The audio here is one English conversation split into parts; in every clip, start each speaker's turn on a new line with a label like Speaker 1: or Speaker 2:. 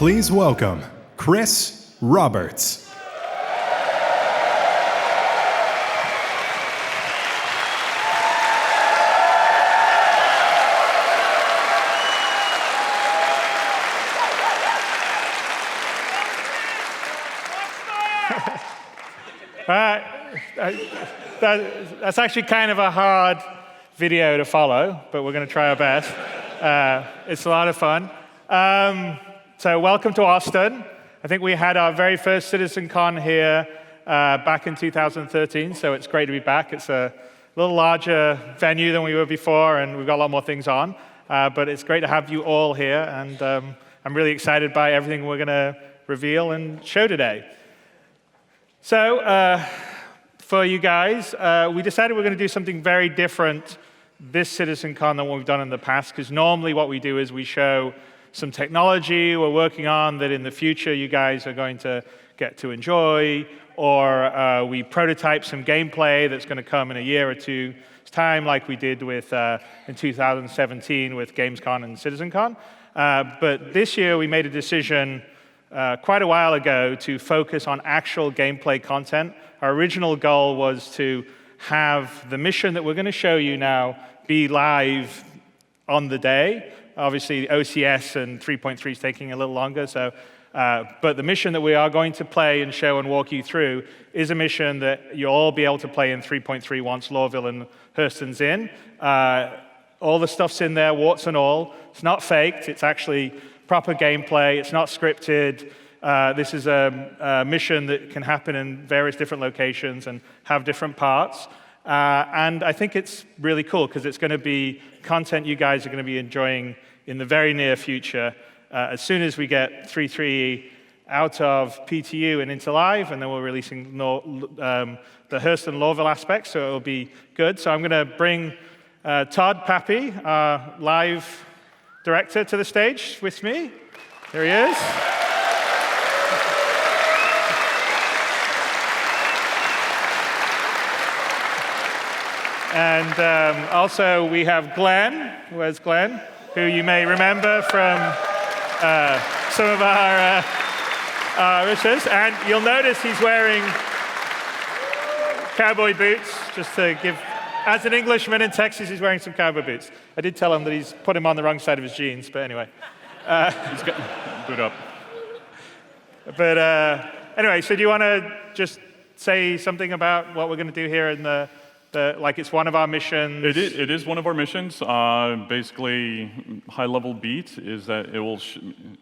Speaker 1: Please welcome Chris Roberts.
Speaker 2: That's actually kind of a hard video to follow, but we're going to try our best. It's a lot of fun. So welcome to Austin. I think we had our very first CitizenCon here back in 2013, so it's great to be back. It's a little larger venue than we were before, and we've got a lot more things on. But it's great to have you all here, and I'm really excited by everything we're going to reveal and show today. So, for you guys, we decided we're going to do something very different this CitizenCon than what we've done in the past, because normally what we do is we show some technology we're working on that in the future you guys are going to get to enjoy, or we prototype some gameplay that's going to come in a year or two's time, like we did with in 2017 with Gamescom and CitizenCon. But this year we made a decision quite a while ago to focus on actual gameplay content. Our original goal was to have the mission that we're going to show you now be live on the day. Obviously, OCS and 3.3 is taking a little longer, but the mission that we are going to play and show and walk you through is a mission that you'll all be able to play in 3.3 once Lorville and Hurston's in. All the stuff's in there, warts and all. It's not faked. It's actually proper gameplay. It's not scripted. This is a mission that can happen in various different locations and have different parts. And I think it's really cool because it's going to be content you guys are going to be enjoying in the very near future as soon as we get 3.3 out of PTU and into live, and then we're releasing the Hurston Lorville aspects, so it'll be good. So I'm going to bring Todd Pappy, our live director, to the stage with me. Here he is. And also we have Glenn. Where's Glenn? Who you may remember from some of our missions. And you'll notice he's wearing cowboy boots, just to give. As an Englishman in Texas, he's wearing some cowboy boots. I did tell him that he's put him on the wrong side of his jeans, but anyway. He's got boot up. But anyway, so do you want to just say something about what we're going to do here in like it's one of our missions?
Speaker 3: It is one of our missions. Basically, high-level beat is that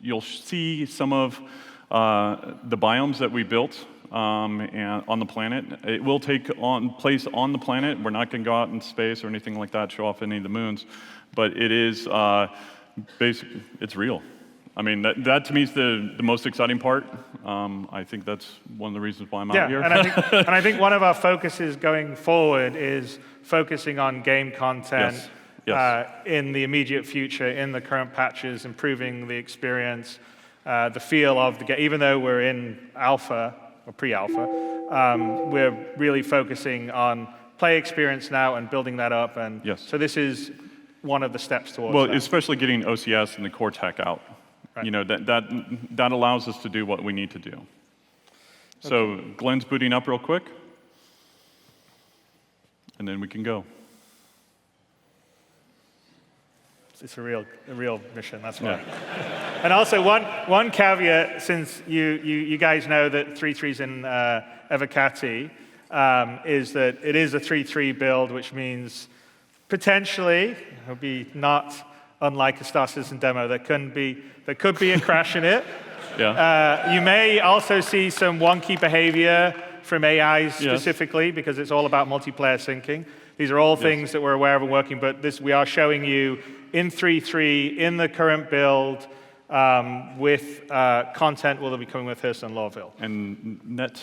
Speaker 3: you'll see some of the biomes that we built and on the planet. It will take place on the planet. We're not going to go out in space or anything like that, show off any of the moons. But it is it's real. I mean, that to me is the most exciting part. I think that's one of the reasons why I'm out here.
Speaker 2: And I think one of our focuses going forward is focusing on game content in the immediate future, in the current patches, improving the experience, the feel of the game. Even though we're in alpha, or pre-alpha, we're really focusing on play experience now and building that up. And so this is one of the steps towards that.
Speaker 3: Well, especially getting OCS and the core tech out. Right. You know, that allows us to do what we need to do. So Glenn's booting up real quick, and then we can go.
Speaker 2: It's a real mission, that's why. Yeah. And also one caveat, since you guys know that 3.3's in Evocati, is that it is a 3.3 build, which means potentially it'll be not unlike a Star Citizen demo. There could be a crash in it.
Speaker 3: Yeah.
Speaker 2: You may also see some wonky behavior from AI specifically, because it's all about multiplayer syncing. These are all things that we're aware of and working, but we are showing you in 3.3, in the current build, with content will be coming with Hurston Lorville.
Speaker 3: And net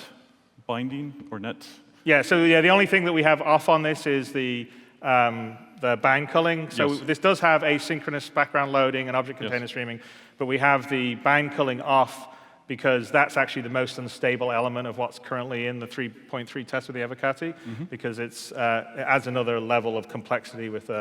Speaker 3: binding or net?
Speaker 2: Yeah, so the only thing that we have off on this is the bang culling. So this does have asynchronous background loading and object container streaming, but we have the bang culling off because that's actually the most unstable element of what's currently in the 3.3 test with the Evocati, because it adds another level of complexity with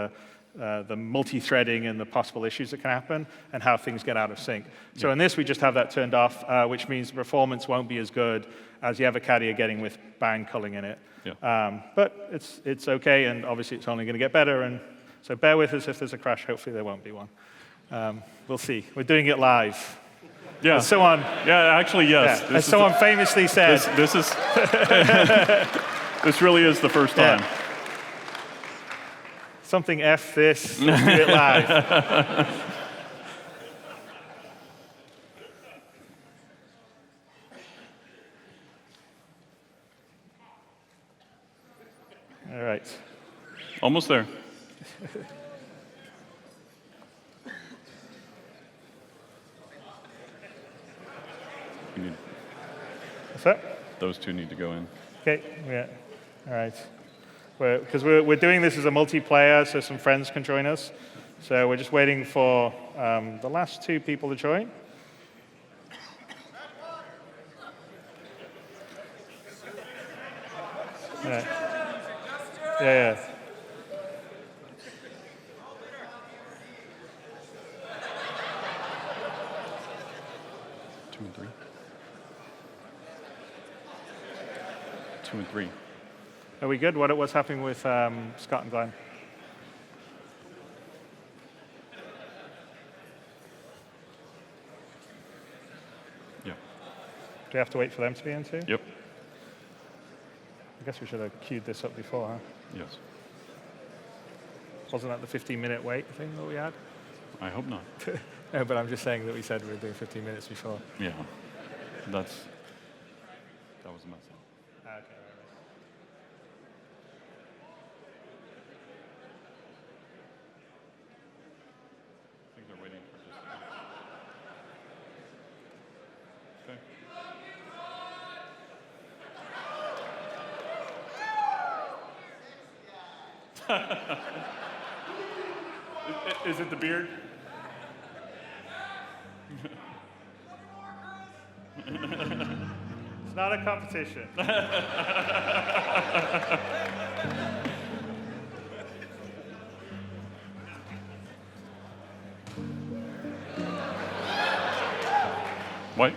Speaker 2: the multi-threading and the possible issues that can happen, and how things get out of sync. So in this, we just have that turned off, which means the performance won't be as good as the other caddy are getting with bang culling in it.
Speaker 3: Yeah.
Speaker 2: But it's OK, and obviously it's only going to get better. And so bear with us if there's a crash. Hopefully there won't be one. We'll see. We're doing it live.
Speaker 3: Yeah.
Speaker 2: As someone,
Speaker 3: yeah, actually, yes.
Speaker 2: Yeah, as someone famously said.
Speaker 3: This is this really is the first time.
Speaker 2: Yeah. Something F this, let's do it live. All right.
Speaker 3: Almost there.
Speaker 2: What's that?
Speaker 3: Those two need to go in.
Speaker 2: OK, yeah. All right. Because we're doing this as a multiplayer, so some friends can join us. So we're just waiting for the last two people to join. Yeah. Yeah.
Speaker 3: 2 and 3. 2 and 3.
Speaker 2: Are we good? What's happening with Scott and Glenn?
Speaker 3: Yeah.
Speaker 2: Do we have to wait for them to be in too?
Speaker 3: Yep.
Speaker 2: I guess we should have queued this up before, huh?
Speaker 3: Yes.
Speaker 2: Wasn't that the 15-minute wait thing that we had?
Speaker 3: I hope not.
Speaker 2: No, but I'm just saying that we said we were doing 15 minutes before.
Speaker 3: Yeah. That was a mess up.
Speaker 2: Okay, right.
Speaker 3: I think they're waiting for just okay. Is it the beard?
Speaker 2: It's not a competition.
Speaker 3: What?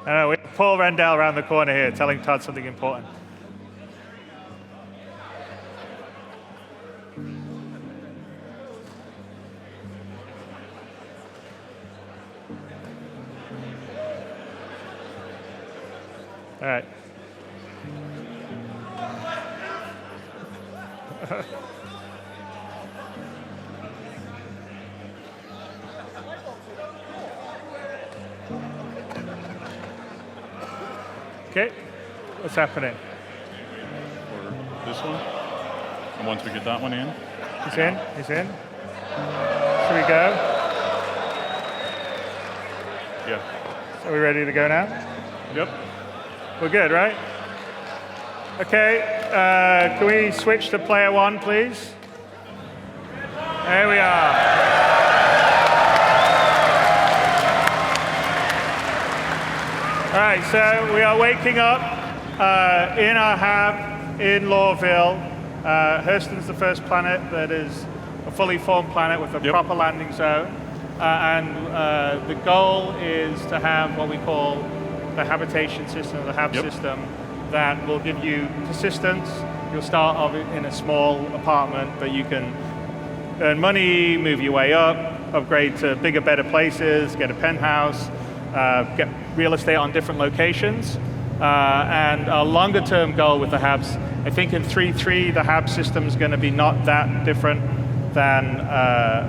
Speaker 2: We have Paul Rendell around the corner here telling Todd something important. All right. Okay, what's happening?
Speaker 3: For this one. And once we get that one in.
Speaker 2: He's in, he's in. Should we go?
Speaker 3: Yeah.
Speaker 2: Are we ready to go now?
Speaker 3: Yep.
Speaker 2: We're good, right? Okay, can we switch to player one, please? There we are. All right, so we are waking up in our hab in Lawville. Hurston's the first planet that is a fully formed planet with a proper landing zone. And the goal is to have what we call the habitation system, the hab system, that will give you persistence. You'll start off in a small apartment, but you can earn money, move your way up, upgrade to bigger, better places, get a penthouse, get real estate on different locations. And a longer term goal with the habs, I think in 3.3, the hab system is going to be not that different than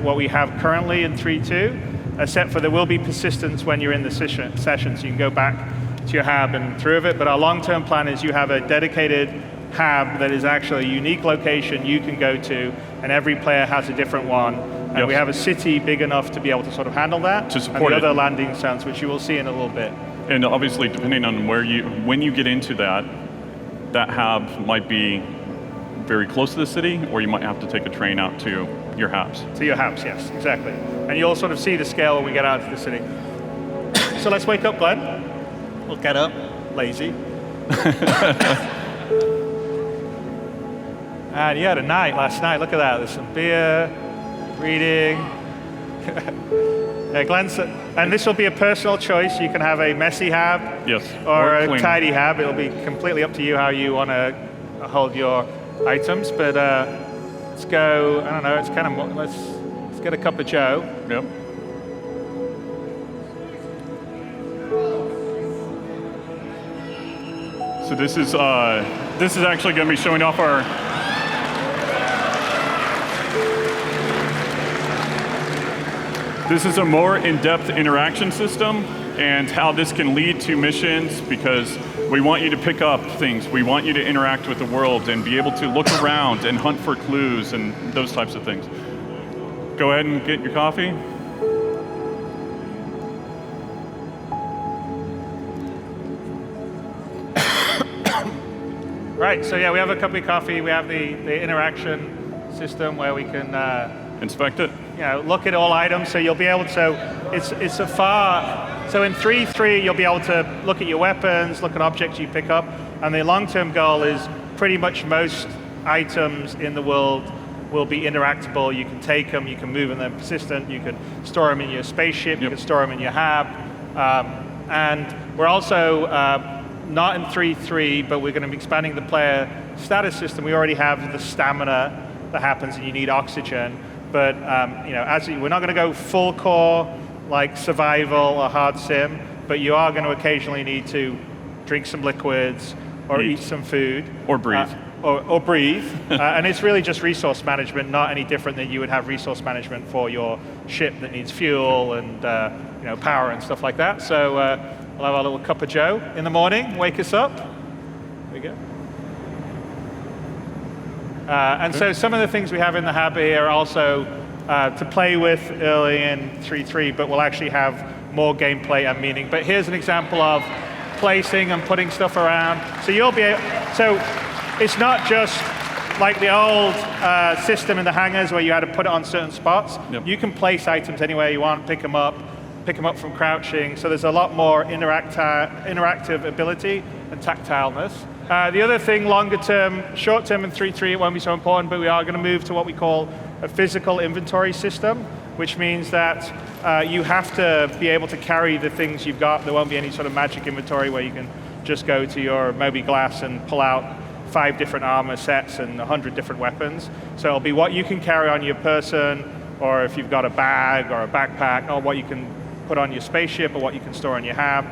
Speaker 2: what we have currently in 3.2, except for there will be persistence when you're in the session, so you can go back to your hab and through of it. But our long-term plan is you have a dedicated hab that is actually a unique location you can go to, and every player has a different one. And we have a city big enough to be able to sort of handle that.
Speaker 3: To support
Speaker 2: and the other landing zones, which you will see in a little bit.
Speaker 3: And obviously, depending on when you get into that hab might be very close to the city, or you might have to take a train out to your habs.
Speaker 2: To your habs, yes, exactly. And you'll sort of see the scale when we get out to the city. so let's wake up Glenn. We'll get up, lazy. And you had a night last night. Look at that. There's some beer, reading. Yeah, Glenn, and this will be a personal choice. You can have a messy hab,
Speaker 3: Yes,
Speaker 2: or a
Speaker 3: clean.
Speaker 2: tidy hab. It'll be completely up to you how you want to hold your items. But let's go. I don't know. It's kind of let's get a cup of Joe.
Speaker 3: Yep. So this is actually going to be showing off our. This is a more in-depth interaction system and how this can lead to missions, because we want you to pick up things. We want you to interact with the world and be able to look around and hunt for clues and those types of things. Go ahead and get your coffee.
Speaker 2: Right, so yeah, we have a cup of coffee. We have the interaction system where we can
Speaker 3: Inspect it.
Speaker 2: look at all items. So you'll be able to. So it's a far. So in 3.3, you'll be able to look at your weapons, look at objects you pick up, and the long-term goal is pretty much most items in the world will be interactable. You can take them, you can move them, they're persistent. You can store them in your spaceship. You can store them in your hab, and we're also. Not in 3.3, but we're going to be expanding the player status system. We already have the stamina that happens, and you need oxygen. But we're not going to go full core like survival or hard sim, but you are going to occasionally need to drink some liquids or eat some food
Speaker 3: or breathe.
Speaker 2: Or breathe. And it's really just resource management, not any different than you would have resource management for your ship that needs fuel and power and stuff like that. So we'll have our little cup of Joe in the morning, wake us up. There we go. And so some of the things we have in the hab here are also to play with early in 3.3, but we'll actually have more gameplay and meaning. But here's an example of placing and putting stuff around. So you'll be able, so it's not just like the old system in the hangars where you had to put it on certain spots.
Speaker 3: Yep.
Speaker 2: You can place items anywhere you want, pick them up from crouching. So there's a lot more interactive ability and tactileness. The other thing, longer term, short term in 3.3, it won't be so important, but we are going to move to what we call a physical inventory system, which means that you have to be able to carry the things you've got. There won't be any sort of magic inventory where you can just go to your Moby Glass and pull out 5 different armor sets and 100 different weapons. So it'll be what you can carry on your person, or if you've got a bag or a backpack, or what you can put on your spaceship, or what you can store in your hab.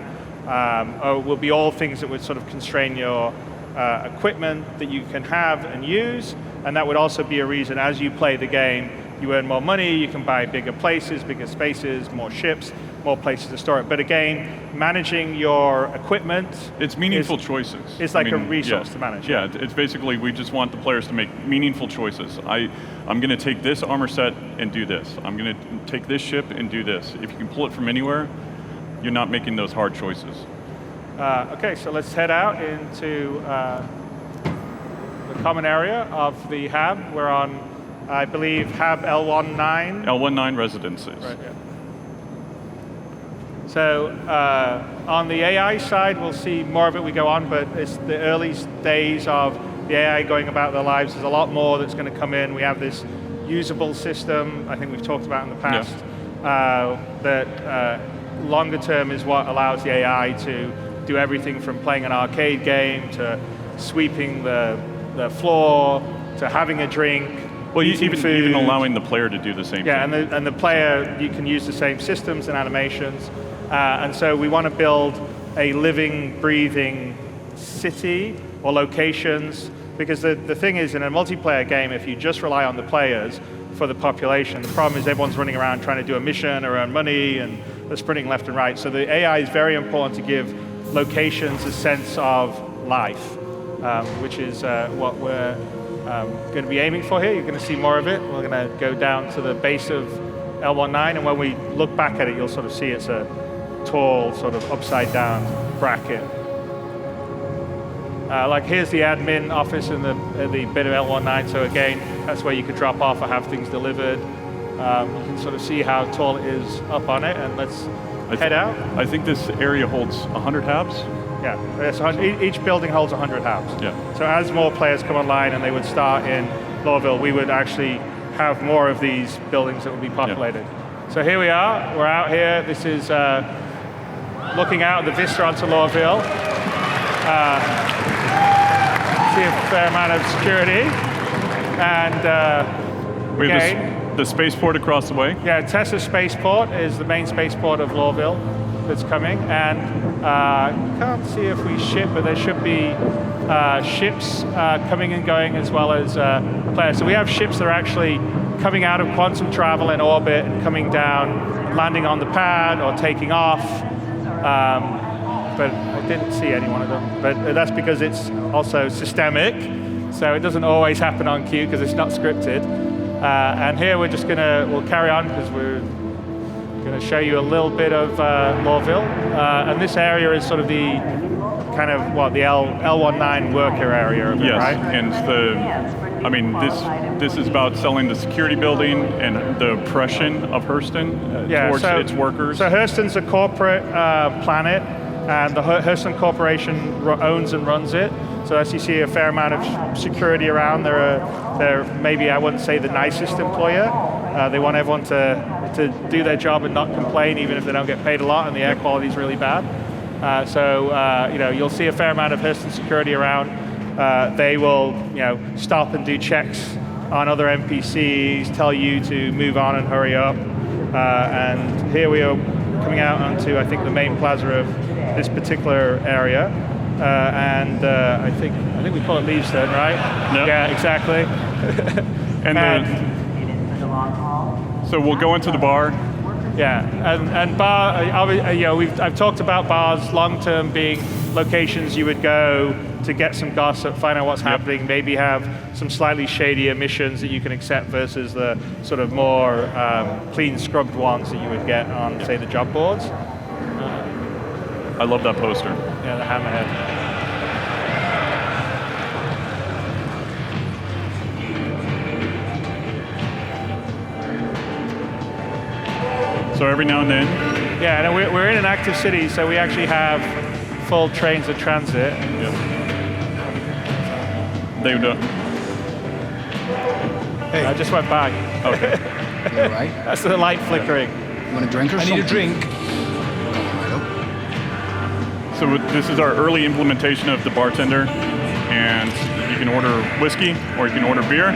Speaker 2: Or will be all things that would sort of constrain your equipment that you can have and use. And that would also be a reason, as you play the game, you earn more money, you can buy bigger places, bigger spaces, more ships, more places to store it. But again, managing your equipment,
Speaker 3: it's meaningful choices.
Speaker 2: It's like a resource to manage.
Speaker 3: Yeah, it's basically, we just want the players to make meaningful choices. I'm going to take this armor set and do this. I'm going to take this ship and do this. If you can pull it from anywhere, you're not making those hard choices.
Speaker 2: Okay, so let's head out into the common area of the hab. We're on, I believe, hab L19.
Speaker 3: L19 residences.
Speaker 2: Right, yeah. So on the AI side, we'll see more of it we go on, but it's the early days of the AI going about their lives. There's a lot more that's going to come in. We have this usable system, I think we've talked about in the past, that longer term is what allows the AI to do everything from playing an arcade game to sweeping the floor to having a drink.
Speaker 3: Well, even allowing the player to do the same thing.
Speaker 2: Yeah, and the player, you can use the same systems and animations. And so we want to build a living, breathing city or locations, because the thing is, in a multiplayer game, if you just rely on the players for the population, the problem is everyone's running around trying to do a mission or earn money, and they're sprinting left and right. So the AI is very important to give locations a sense of life, which is what we're going to be aiming for here. You're going to see more of it. We're going to go down to the base of L19, and when we look back at it, you'll sort of see it's a tall, sort of upside down bracket. Like here's the admin office in the bit of L19, so again, that's where you could drop off or have things delivered. You can sort of see how tall it is up on it, and let's head out.
Speaker 3: I think this area holds 100 habs.
Speaker 2: Yeah, so each building holds 100 habs.
Speaker 3: Yeah.
Speaker 2: So as more players come online and they would start in Lorville, we would actually have more of these buildings that would be populated. Yeah. So here we are, we're out here. This is looking out at the vista onto Lorville. See a fair amount of security. And
Speaker 3: we have the spaceport across the way.
Speaker 2: Yeah, Tessa Spaceport is the main spaceport of Lorville that's coming. And can't see if we ship, but there should be ships coming and going as well as players. So we have ships that are actually coming out of quantum travel in orbit and coming down, landing on the pad or taking off. But I didn't see any one of them. But that's because it's also systemic, so it doesn't always happen on cue because it's not scripted. And here we'll carry on because we're going to show you a little bit of Lorville. And this area is sort of the kind of the L19 worker area of it, right?
Speaker 3: And this is about selling the security building and the oppression of Hurston towards its workers.
Speaker 2: So Hurston's a corporate planet, and the Hurston Corporation owns and runs it. So as you see a fair amount of security around, they're maybe, I wouldn't say the nicest employer. They want everyone to do their job and not complain, even if they don't get paid a lot and the air quality is really bad. You'll see a fair amount of Hurston security around. They will, stop and do checks on other NPCs, tell you to move on and hurry up. And here we are coming out onto, I think, the main plaza of this particular area. I think we call it Leavestone, right?
Speaker 3: Yep.
Speaker 2: Yeah, exactly.
Speaker 3: So we'll go into the bar.
Speaker 2: Yeah, and bar. I've talked about bars long-term being locations you would go to get some gossip, find out what's happening, maybe have some slightly shadier missions that you can accept versus the sort of more clean scrubbed ones that you would get on, say, the job boards.
Speaker 3: I love that poster.
Speaker 2: Yeah, the hammerhead.
Speaker 3: So every now and then.
Speaker 2: Yeah, and we're in an active city, so we actually have full trains of transit.
Speaker 3: Yep. They do.
Speaker 4: Hey.
Speaker 2: I just went by.
Speaker 3: Okay.
Speaker 4: You all right?
Speaker 2: That's the light flickering.
Speaker 4: You want a drink or something?
Speaker 5: I need a drink.
Speaker 3: So this is our early implementation of the bartender, and you can order whiskey or you can order beer.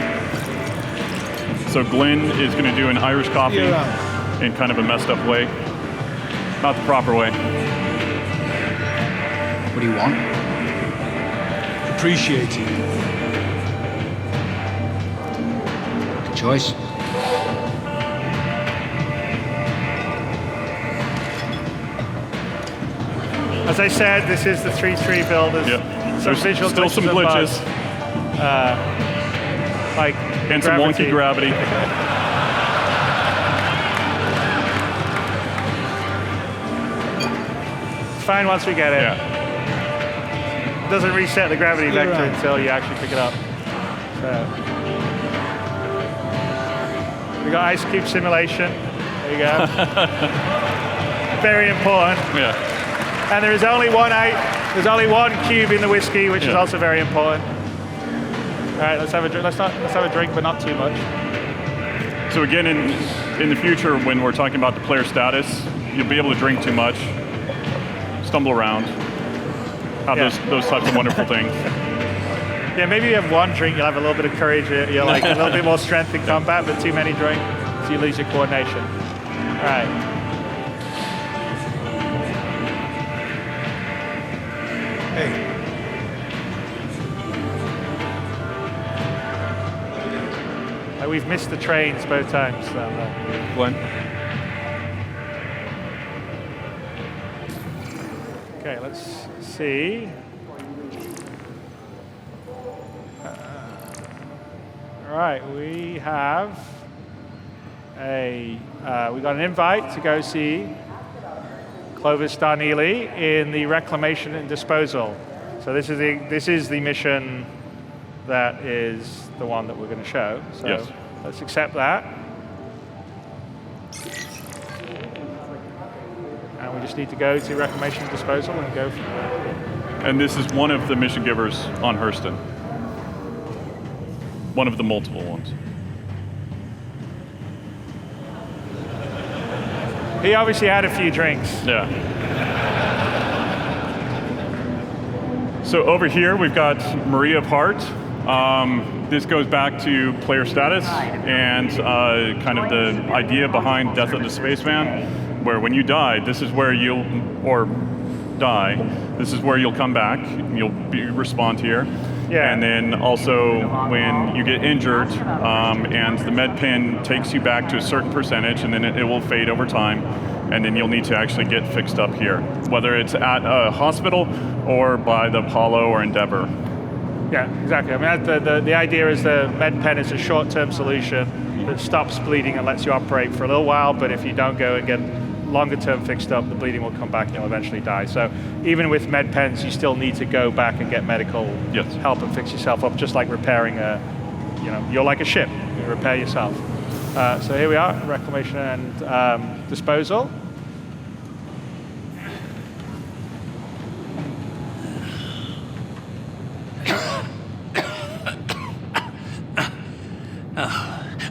Speaker 3: So Glenn is going to do an Irish coffee in kind of a messed up way, not the proper way.
Speaker 4: What do you want?
Speaker 5: Appreciate it.
Speaker 4: Good choice.
Speaker 2: As I said, this is the 3-3 build. There's
Speaker 3: Still some glitches. And some wonky gravity.
Speaker 2: It's fine once we get it.
Speaker 3: Yeah.
Speaker 2: It doesn't reset the gravity vector until you actually pick it up. So. We got ice cube simulation. There you go. Very important.
Speaker 3: Yeah.
Speaker 2: And there's only one cube in the whiskey, which is also very important. All right, let's have a drink. Let's have a drink, but not too much.
Speaker 3: So again, in the future, when we're talking about the player status, you'll be able to drink too much, stumble around, have those types of wonderful things.
Speaker 2: Yeah, maybe you have one drink, you'll have a little bit of courage, you're like a little bit more strength in combat, but too many drink, so you lose your coordination. All right.
Speaker 5: Hey.
Speaker 2: We've missed the trains both times.
Speaker 3: Glenn?
Speaker 2: Okay, let's see. All right, we have we got an invite to go see Clovis Darneely in the Reclamation and Disposal. So this is the mission that is the one that we're going to show. So let's accept that. And We just need to go to reclamation and disposal and go from there.
Speaker 3: And this is one of the mission givers on Hurston. One of the multiple ones.
Speaker 2: He obviously had a few drinks.
Speaker 3: Yeah. So over here we've got Maria of Heart. This goes back to player status and kind of the idea behind Death of the Spaceman, where when you die, this is where you'll come back. You'll respawn here.
Speaker 2: Yeah.
Speaker 3: And then also when you get injured and the med pin takes you back to a certain percentage, and then it will fade over time, and then you'll need to actually get fixed up here, whether it's at a hospital or by the Apollo or Endeavour.
Speaker 2: Yeah, exactly. I mean, the idea is the med pen is a short-term solution that stops bleeding and lets you operate for a little while, but if you don't go and get longer-term fixed up, the bleeding will come back and you'll eventually die. So even with med pens, you still need to go back and get medical help and fix yourself up, just like repairing you're like a ship, you repair yourself. So here we are, reclamation and disposal.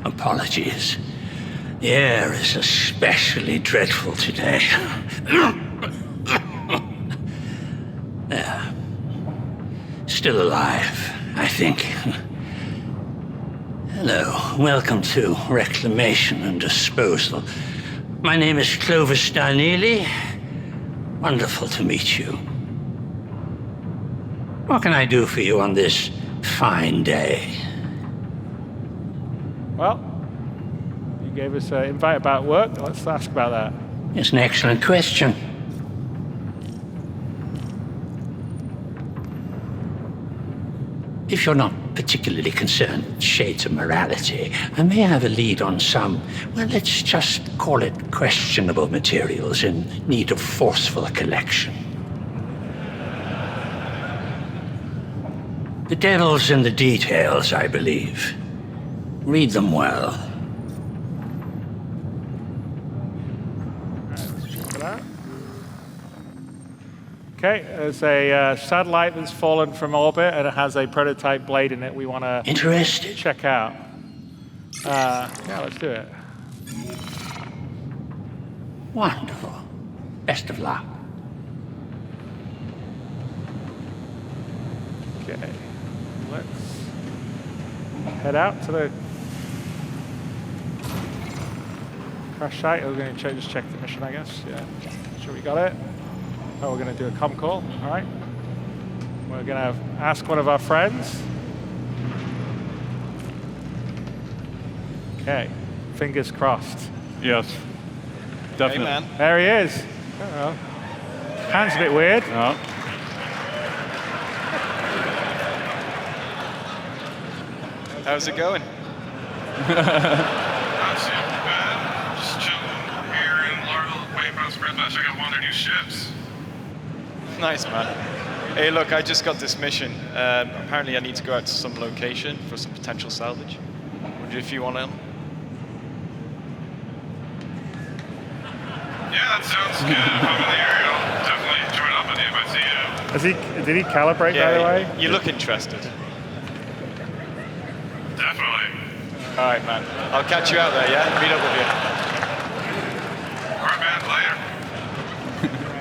Speaker 5: Apologies. The air is especially dreadful today. Still alive, I think. Hello, welcome to Reclamation and Disposal. My name is Clovis Darnley. Wonderful to meet you. What can I do for you on this fine day?
Speaker 2: Well, you gave us an invite about work. Let's ask about that.
Speaker 5: It's an excellent question. If you're not particularly concerned with shades of morality, I may have a lead on some, well, let's just call it questionable materials in need of forceful collection. The devil's in the details, I believe. Read them well.
Speaker 2: Okay, there's a satellite that's fallen from orbit and it has a prototype blade in it we want to check out. Yeah, let's do it.
Speaker 5: Wonderful. Best of luck.
Speaker 2: Okay, let's head out to the crash site. We're going to just check the mission, I guess. Yeah, make sure we got it. Oh, we're going to do a comm call. All right. We're going to ask one of our friends. Okay, fingers crossed.
Speaker 3: Yes, definitely.
Speaker 6: Hey, man.
Speaker 2: There he is. Uh-oh. Hand's a bit weird.
Speaker 3: Oh.
Speaker 6: How's it going?
Speaker 7: Not too bad. Just chilling here in Larville, waiting for Spread Match. I got one of their new ships.
Speaker 6: Nice, man. Hey, look, I just got this mission. Apparently I need to go out to some location for some potential salvage. Wonder if you want to...
Speaker 7: Yeah, that sounds good. If I'm in the area, I'll definitely join up with you if I see you.
Speaker 2: Did he calibrate, by the way?
Speaker 6: You look interested.
Speaker 7: Definitely.
Speaker 6: All right, man. I'll catch you out there, yeah? Meet up with you.
Speaker 7: All right, man. Later.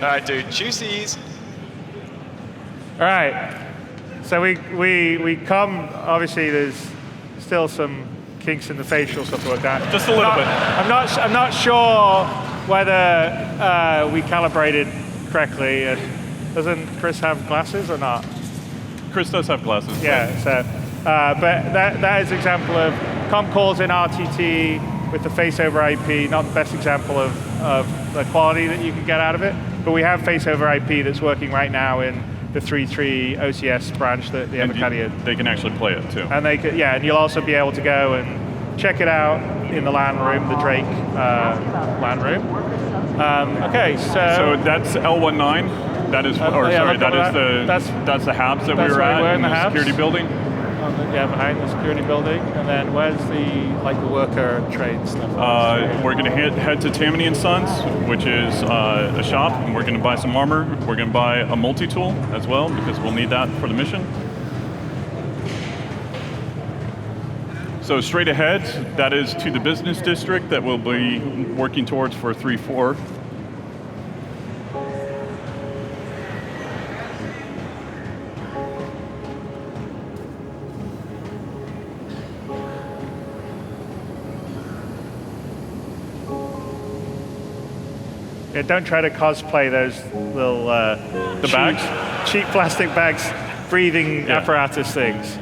Speaker 6: All right, dude. Juicies.
Speaker 2: All right. So we come, obviously there's still some kinks in the facial stuff to work out.
Speaker 3: Just a little bit.
Speaker 2: I'm not sure whether we calibrated correctly. Doesn't Chris have glasses or not?
Speaker 3: Chris does have glasses.
Speaker 2: Yeah, so, but that is an example of comm calls in RTT with the face over IP, not the best example of the quality that you can get out of it. But we have face over IP that's working right now in the 3.3 OCS branch that the Evercadia.
Speaker 3: They can actually play it too.
Speaker 2: And they could, yeah, and you'll also be able to go and check it out in the LAN room, the Drake LAN room. Okay,
Speaker 3: So that's L19. That is,
Speaker 2: that's the
Speaker 3: that's the HABs that we were
Speaker 2: where
Speaker 3: at
Speaker 2: we're
Speaker 3: in the
Speaker 2: HABs.
Speaker 3: security building.
Speaker 2: behind the security building. And then where's the worker trade stuff?
Speaker 3: We're going to head to Tammany and Sons, which is a shop, and we're going to buy some armor. We're going to buy a multi-tool as well, because we'll need that for the mission. So straight ahead, that is to the business district that we'll be working towards for 3-4.
Speaker 2: Yeah, don't try to cosplay those little cheap plastic bags, breathing apparatus things.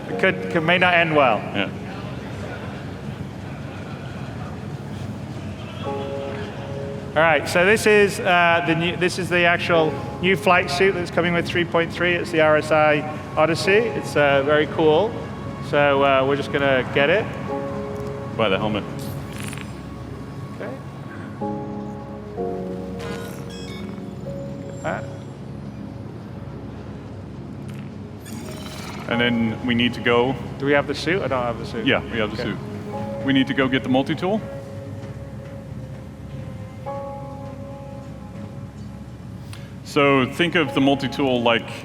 Speaker 2: It may not end well.
Speaker 3: Yeah.
Speaker 2: All right, so this is the actual new flight suit that's coming with 3.3. It's the RSI Odyssey. It's very cool. So we're just gonna get it.
Speaker 3: Buy the helmet.
Speaker 2: Okay. That.
Speaker 3: And then we need to go.
Speaker 2: Do we have the suit? I don't have the suit.
Speaker 3: Yeah, we have the suit. We need to go get the multi-tool. So think of the multi-tool like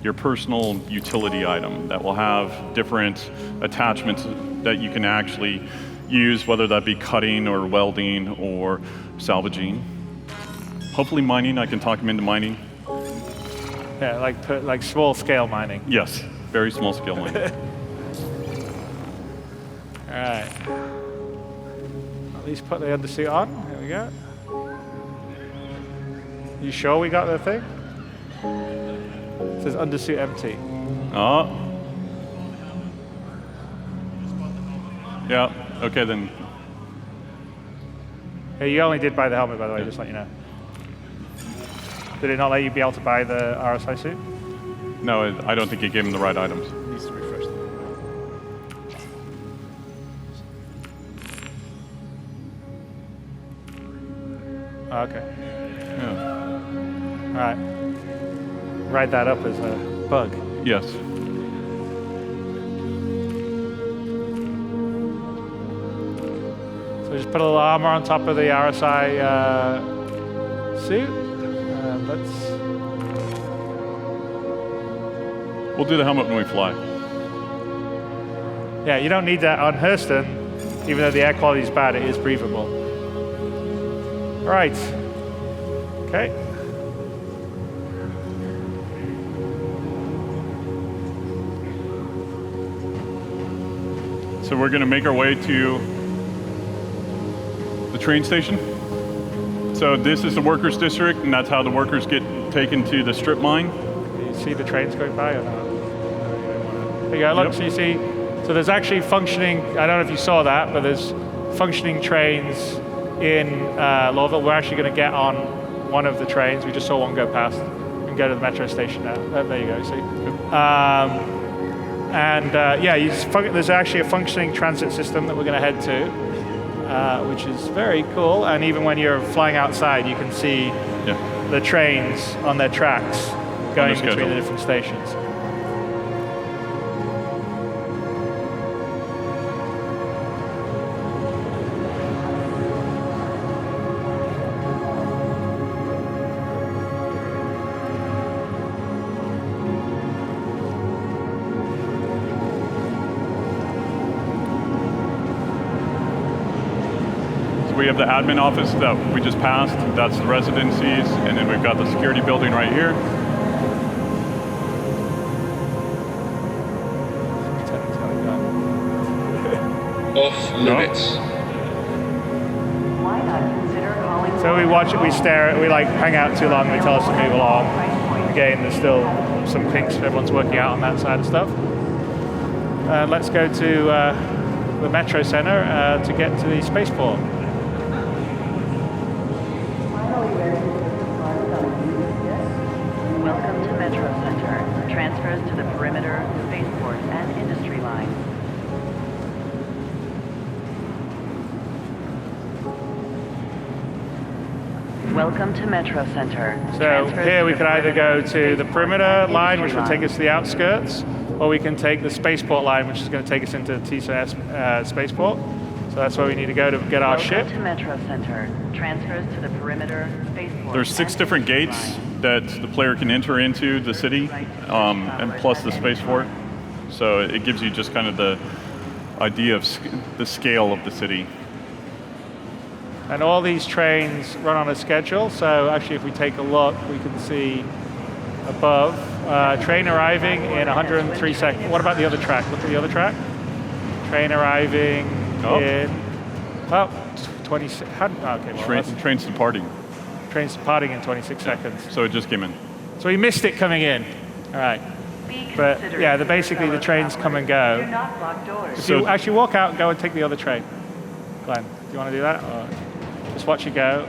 Speaker 3: your personal utility item that will have different attachments that you can actually use, whether that be cutting or welding or salvaging. Hopefully mining, I can talk them into mining.
Speaker 2: Yeah, like small scale mining.
Speaker 3: Yes, very small scale mining.
Speaker 2: All right. At least put the undersuit on. Here we go. You sure we got the thing? It says undersuit empty.
Speaker 3: Oh. Yeah, okay then.
Speaker 2: Hey, you only did buy the helmet, by the way, just to let you know. Did it not let you be able to buy the RSI suit?
Speaker 3: No, I don't think it gave him the right items.
Speaker 2: It needs to refresh them. Okay.
Speaker 3: Yeah.
Speaker 2: All right. Write that up as a bug.
Speaker 3: Yes.
Speaker 2: So just put a little armor on top of the RSI suit.
Speaker 3: We'll do the helmet when we fly.
Speaker 2: Yeah, you don't need that on Hurston. Even though the air quality is bad, it is breathable. All right. Okay.
Speaker 3: So we're going to make our way to the train station. So this is the workers' district, and that's how the workers get taken to the strip mine.
Speaker 2: Can you see the trains going by or not? There you go, look, so you see, so there's actually functioning, I don't know if you saw that, but there's functioning trains in Lowville. We're actually going to get on one of the trains. We just saw one go past and go to the metro station now. There you go, see? There's actually a functioning transit system that we're going to head to, which is very cool. And even when you're flying outside, you can see the trains on their tracks going between the different stations.
Speaker 3: We have the admin office that we just passed. That's the residencies, and then we've got the security building right here.
Speaker 8: Off limits.
Speaker 2: So we watch it, we stare at it, we hang out too long, they tell us to move along. Again, there's still some kinks, everyone's working out on that side of stuff. Let's go to the Metro Center to get to the spaceport.
Speaker 9: Welcome to Metro Center. Transfers to the perimeter, spaceport, and industry line. Welcome to Metro Center.
Speaker 2: So
Speaker 9: Transfers
Speaker 2: here we
Speaker 9: to
Speaker 2: can either go to the
Speaker 9: Spaceport
Speaker 2: perimeter
Speaker 9: and
Speaker 2: line, which will
Speaker 9: industry
Speaker 2: take us to the outskirts, or we can take the spaceport line, which is going to take us into TISA spaceport. So that's where we need to go to get our ship.
Speaker 9: Welcome to Metro Center. Transfers to the perimeter, spaceport.
Speaker 3: There's 6
Speaker 9: and
Speaker 3: different
Speaker 9: industry
Speaker 3: gates
Speaker 9: line.
Speaker 3: that the player can enter into the city, and plus the spaceport. So it gives you just kind of the idea of the scale of the city.
Speaker 2: And all these trains run on a schedule. So actually, if we take a look, we can see above, train arriving in 103 seconds. What about the other track? Look at the other track. Train arriving in, 26, okay, well,
Speaker 3: Train's departing.
Speaker 2: train's departing in 26 seconds.
Speaker 3: So it just came in.
Speaker 2: So we missed it coming in. All right. But yeah, basically the trains come and
Speaker 9: Do
Speaker 2: go.
Speaker 9: not block doors.
Speaker 2: If you actually walk out and go and take the other train. Glenn, do you want to do that? Or just watch it go?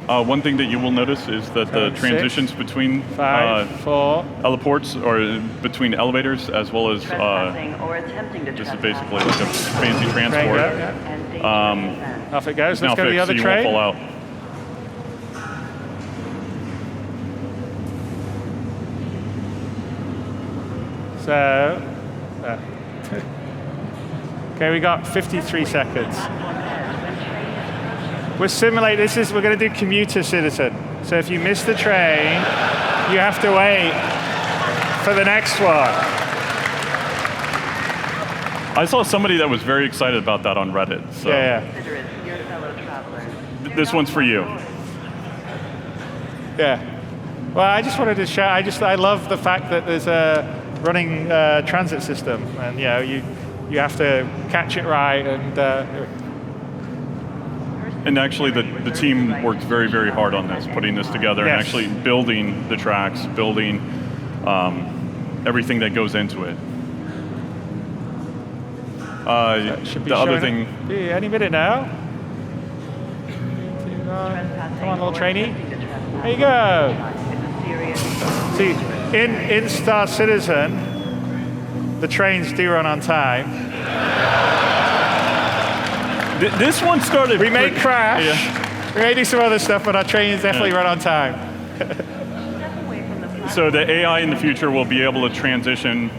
Speaker 3: One thing that you will notice is that the
Speaker 2: 7, 6,
Speaker 3: transitions between
Speaker 2: 5, 4.
Speaker 3: heliports or between elevators as well as
Speaker 9: Trespassing or attempting to
Speaker 3: this is
Speaker 9: trespass.
Speaker 3: basically like a fancy
Speaker 2: Train
Speaker 3: transport.
Speaker 2: go, yeah.
Speaker 9: And dangerous offense.
Speaker 2: Off it goes.
Speaker 3: Now
Speaker 2: Let's go to the
Speaker 3: fixed,
Speaker 2: other
Speaker 3: so you won't
Speaker 2: train.
Speaker 3: fall out.
Speaker 2: So, okay, we got 53 seconds. We're simulating, we're going to do commuter citizen. So if you miss the train, you have to wait for the next one.
Speaker 3: I saw somebody that was very excited about that on Reddit. So
Speaker 2: Yeah.
Speaker 9: Consider it your fellow travelers.
Speaker 3: this one's for you.
Speaker 2: Yeah. Well, I just wanted to show, I love the fact that there's a running transit system, and you have to catch it right,
Speaker 3: And actually the team worked very, very hard on this, putting this together and
Speaker 2: Yes.
Speaker 3: actually building the tracks, building everything that goes into it.
Speaker 2: should be
Speaker 3: The other
Speaker 2: showing
Speaker 3: thing,
Speaker 2: be any minute now. Come on, little trainee. There you go. See, in Star Citizen, the trains do run on time.
Speaker 3: this one started.
Speaker 2: We may
Speaker 3: pretty-
Speaker 2: crash.
Speaker 3: Yeah.
Speaker 2: We may do some other stuff, but our trains definitely run on time.
Speaker 3: So the AI in the future will be able to transition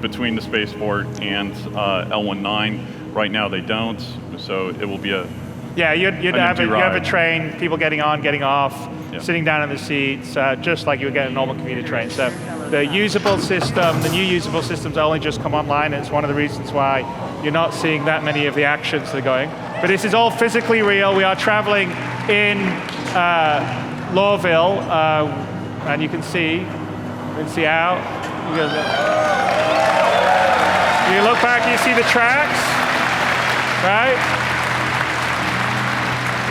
Speaker 3: between the spaceport and L19. Right now they don't, so it will be a
Speaker 2: Yeah, you'd have
Speaker 3: empty
Speaker 2: you have a
Speaker 3: ride.
Speaker 2: train, people getting on, getting off,
Speaker 3: Yeah.
Speaker 2: sitting down in the seats, just like you would get a normal commuter train. So the usable system, the new usable systems only just come online. And it's one of the reasons why you're not seeing that many of the actions that are going. But this is all physically real. We are traveling in Lawville, and you can see out. You look back, you see the tracks, right?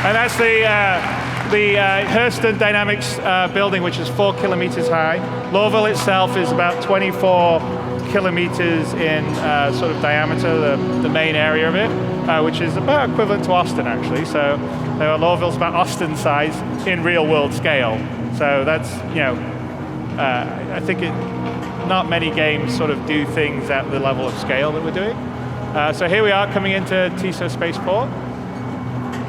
Speaker 2: And that's the Hurston Dynamics building, which is 4 kilometers high. Lawville itself is about 24 kilometers in sort of diameter, the main area of it, which is about equivalent to Austin, actually. So Lawville's about Austin size in real world scale. So that's, I think not many games sort of do things at the level of scale that we're doing. So here we are coming into TISA Spaceport.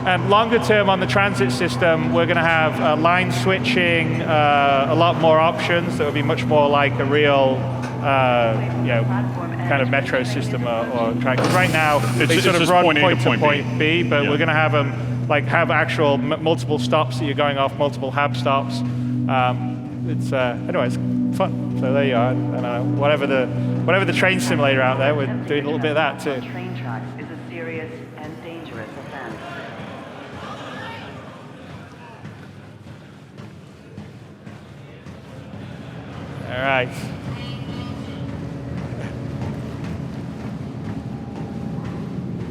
Speaker 2: And longer term on the transit system, we're going to have line switching, a lot more options that will be much more like a real, kind of metro system or track. Right now, they
Speaker 3: It's
Speaker 2: sort of
Speaker 3: just
Speaker 2: run
Speaker 3: point A
Speaker 2: point
Speaker 3: to
Speaker 2: to
Speaker 3: point
Speaker 2: point B, but
Speaker 3: Yeah.
Speaker 2: we're going to have them have actual multiple stops that you're going off, multiple hab stops. Anyway, it's fun. So there you are. And whatever the train simulator out there, we're doing a little bit of that too.
Speaker 9: Train tracks is a serious and dangerous offense.
Speaker 2: All right.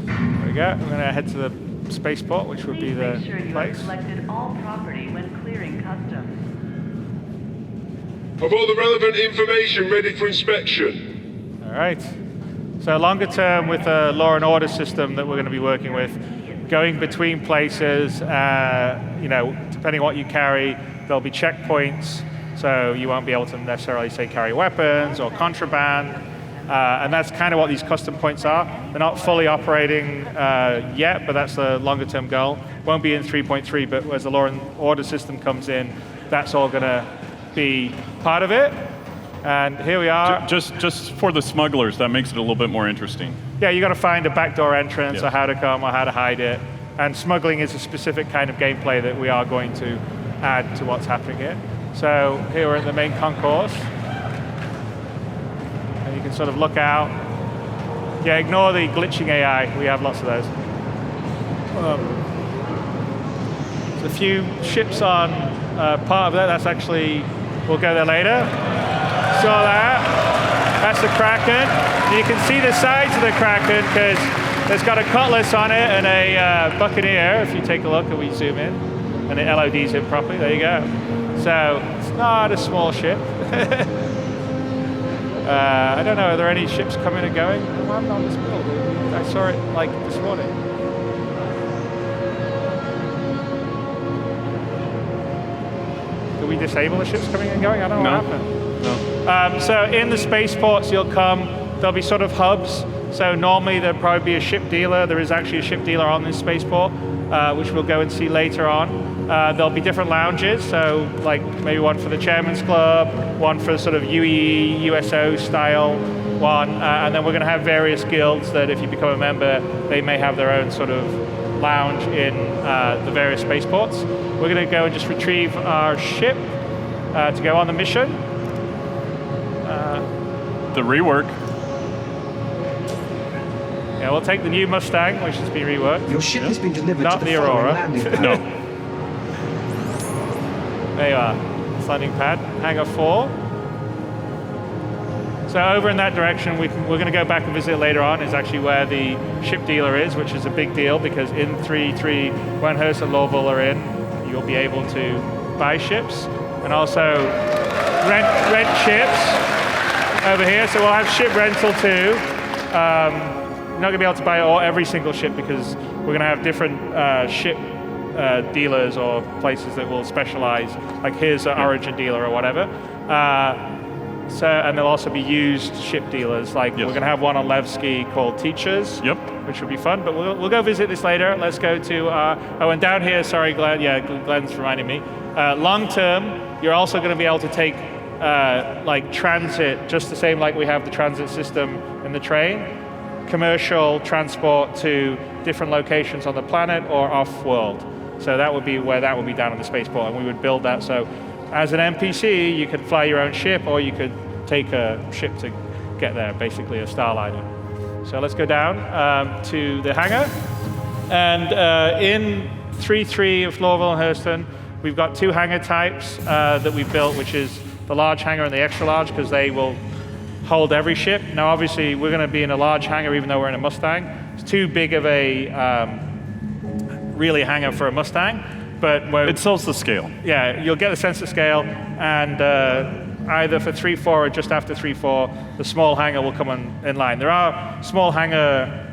Speaker 2: There we go. We're going to head to the spaceport, which would be
Speaker 9: Please
Speaker 2: the
Speaker 9: make sure you have
Speaker 2: place.
Speaker 9: collected all property when clearing customs.
Speaker 8: Have all the relevant information ready for inspection.
Speaker 2: All right. So longer term with a law and order system that we're going to be working with, going between places, depending on what you carry, there'll be checkpoints. So you won't be able to necessarily say carry weapons or contraband. And that's kind of what these custom points are. They're not fully operating yet, but that's the longer term goal. Won't be in 3.3, but as the law and order system comes in, that's all going to be part of it. And here we are.
Speaker 3: Just for the smugglers, that makes it a little bit more interesting.
Speaker 2: Yeah, you got to find a backdoor entrance
Speaker 3: Yeah.
Speaker 2: or how to come or how to hide it. And smuggling is a specific kind of gameplay that we are going to add to what's happening here. So here we're in the main concourse. And you can sort of look out. Yeah, ignore the glitching AI. We have lots of those. There's a few ships on part of that. That's actually, we'll go there later. Saw that. That's the Kraken. You can see the sides of the Kraken because it's got a cutlass on it and a Buccaneer, if you take a look and we zoom in. And it LODs in properly. There you go. So it's not a small ship. I don't know, are there any ships coming and going? I'm on this build. I saw it like this morning. Do we disable the ships coming and going? I don't know what happened.
Speaker 3: No.
Speaker 2: So in the spaceports you'll come, there'll be sort of hubs. So normally there'll probably be a ship dealer. There is actually a ship dealer on this spaceport, which we'll go and see later on. There'll be different lounges, so like maybe one for the Chairman's Club, one for sort of UE, USO style one, and then we're going to have various guilds that if you become a member, they may have their own sort of lounge in the various spaceports. We're going to go and just retrieve our ship to go on the mission.
Speaker 3: The rework.
Speaker 2: Yeah, we'll take the new Mustang, which has been reworked.
Speaker 10: Your ship has been delivered
Speaker 2: Not
Speaker 10: to the
Speaker 2: the
Speaker 10: following
Speaker 2: Aurora.
Speaker 10: landing pad.
Speaker 3: No.
Speaker 2: There you are, landing pad, hangar 4. So over in that direction, we're going to go back and visit later on, is actually where the ship dealer is, which is a big deal because in 3.3, when Hurst and Lowville are in, you'll be able to buy ships and also rent ships over here. So we'll have ship rental too. You're not going to be able to buy every single ship because we're going to have different ship dealers or places that will specialize, like here's an Origin dealer or whatever. And there'll also be used ship dealers, like we're going to have one on Levski called Teachers, which will be fun, but we'll go visit this later. Let's go to, and down here, sorry Glenn, Glenn's reminding me, long term, you're also going to be able to take like transit, just the same like we have the transit system in the train, commercial transport to different locations on the planet or off-world. So that would be where that would be down on the spaceport, and we would build that. So as an NPC, you could fly your own ship, or you could take a ship to get there, basically a Starliner. So let's go down to the hangar. And in 3.3 of Lowville and Hurston, we've got 2 hangar types that we built, which is the large hangar and the extra large, because they will hold every ship. Now, obviously, we're going to be in a large hangar, even though we're in a Mustang. It's too big of a really hangar for a Mustang, but
Speaker 3: it sells the scale.
Speaker 2: Yeah, you'll get a sense of scale, and either for 3.4 or just after 3.4, the small hangar will come in line. There are small hangar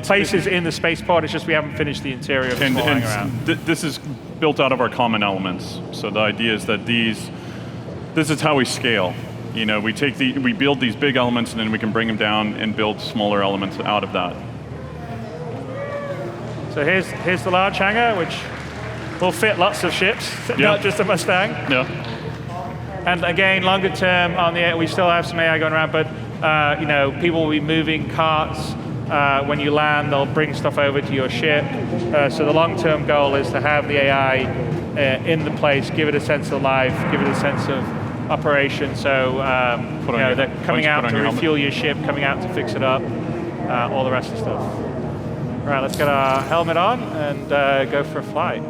Speaker 2: places in the spaceport. It's just we haven't finished the interior of the small hangar out.
Speaker 3: This is built out of our common elements. So the idea is that this is how we scale. You know, we build these big elements, and then we can bring them down and build smaller elements out of that.
Speaker 2: So here's the large hangar, which will fit lots of ships, not just a Mustang.
Speaker 3: Yeah.
Speaker 2: And again, longer term on the we still have some AI going around, but people will be moving carts. When you land, they'll bring stuff over to your ship. So the long-term goal is to have the AI in the place, give it a sense of life, give it a sense of operation. So they're coming out to refuel your ship, coming out to fix it up, all the rest of the stuff. Right, let's get our helmet on and go for a flight.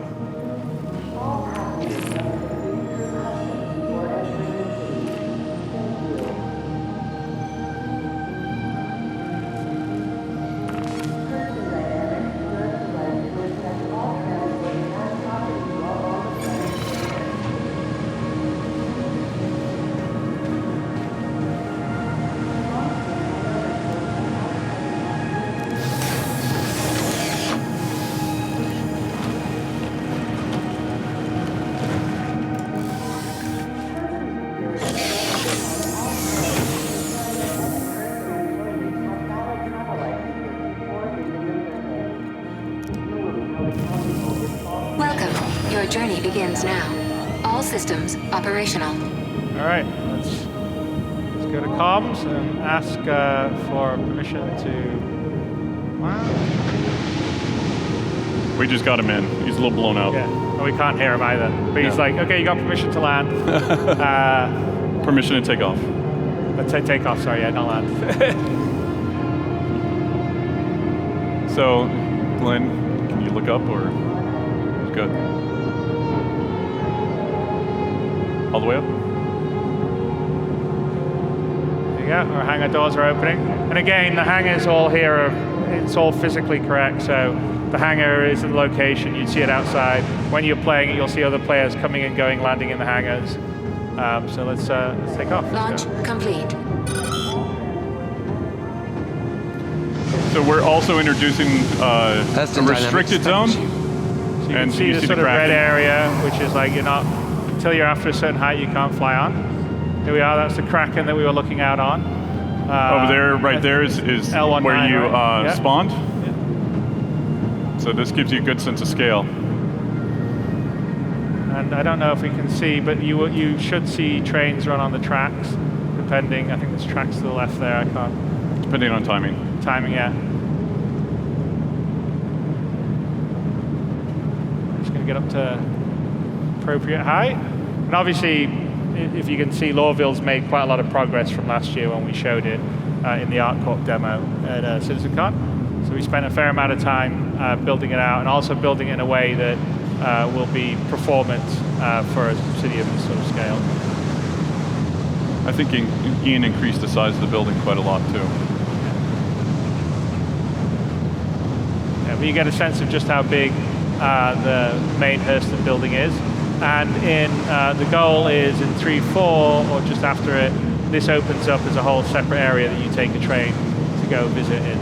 Speaker 10: begins now. All systems operational.
Speaker 2: All right, let's go to comms and ask for permission to land.
Speaker 3: We just got him in. He's a little blown out.
Speaker 2: Yeah, and we can't hear him either. But he's like, okay, you got permission to land.
Speaker 3: Permission to take off.
Speaker 2: Let's say take off, sorry, yeah, not land.
Speaker 3: So, Glenn, can you look up or? Good. All the way up?
Speaker 2: There you go, our hangar doors are opening. And again, the hangars all here, it's all physically correct, so the hangar is the location, you'd see it outside. When you're playing it, you'll see other players coming and going, landing in the hangars. So let's take off.
Speaker 10: Launch complete.
Speaker 3: So we're also introducing a restricted zone.
Speaker 2: So you can see the sort of red area, which is like until you're after a certain height, you can't fly on. Here we are, that's the Kraken that we were looking out on.
Speaker 3: Over there, right there is
Speaker 2: L19,
Speaker 3: where you
Speaker 2: right?
Speaker 3: spawned.
Speaker 2: Yeah.
Speaker 3: So this gives you a good sense of scale.
Speaker 2: And I don't know if we can see, but you should see trains run on the tracks, depending, I think there's tracks to the left there, I can't.
Speaker 3: Depending on timing.
Speaker 2: Timing, yeah. Just going to get up to appropriate height. And obviously, if you can see, Lorville's made quite a lot of progress from last year when we showed it in the ArcCorp demo at CitizenCon. So we spent a fair amount of time building it out and also building it in a way that will be performant for a city of this sort of scale.
Speaker 3: I think Ian increased the size of the building quite a lot too.
Speaker 2: Yeah, but you get a sense of just how big the main Hurston building is. And the goal is in 3.4 or just after it, this opens up as a whole separate area that you take a train to go visit in.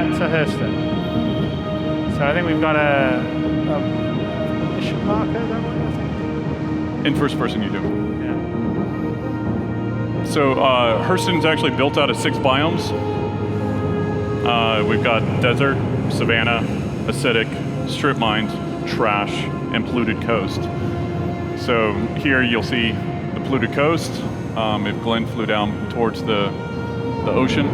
Speaker 2: To Hurston. So I think we've got a mission marker, don't we, I think?
Speaker 3: In first person you do.
Speaker 2: Yeah.
Speaker 3: So Hurston's actually built out of 6 biomes. We've got desert, savanna, acidic, strip mines, trash, and polluted coast. So here you'll see the polluted coast. If Glenn flew down towards the ocean.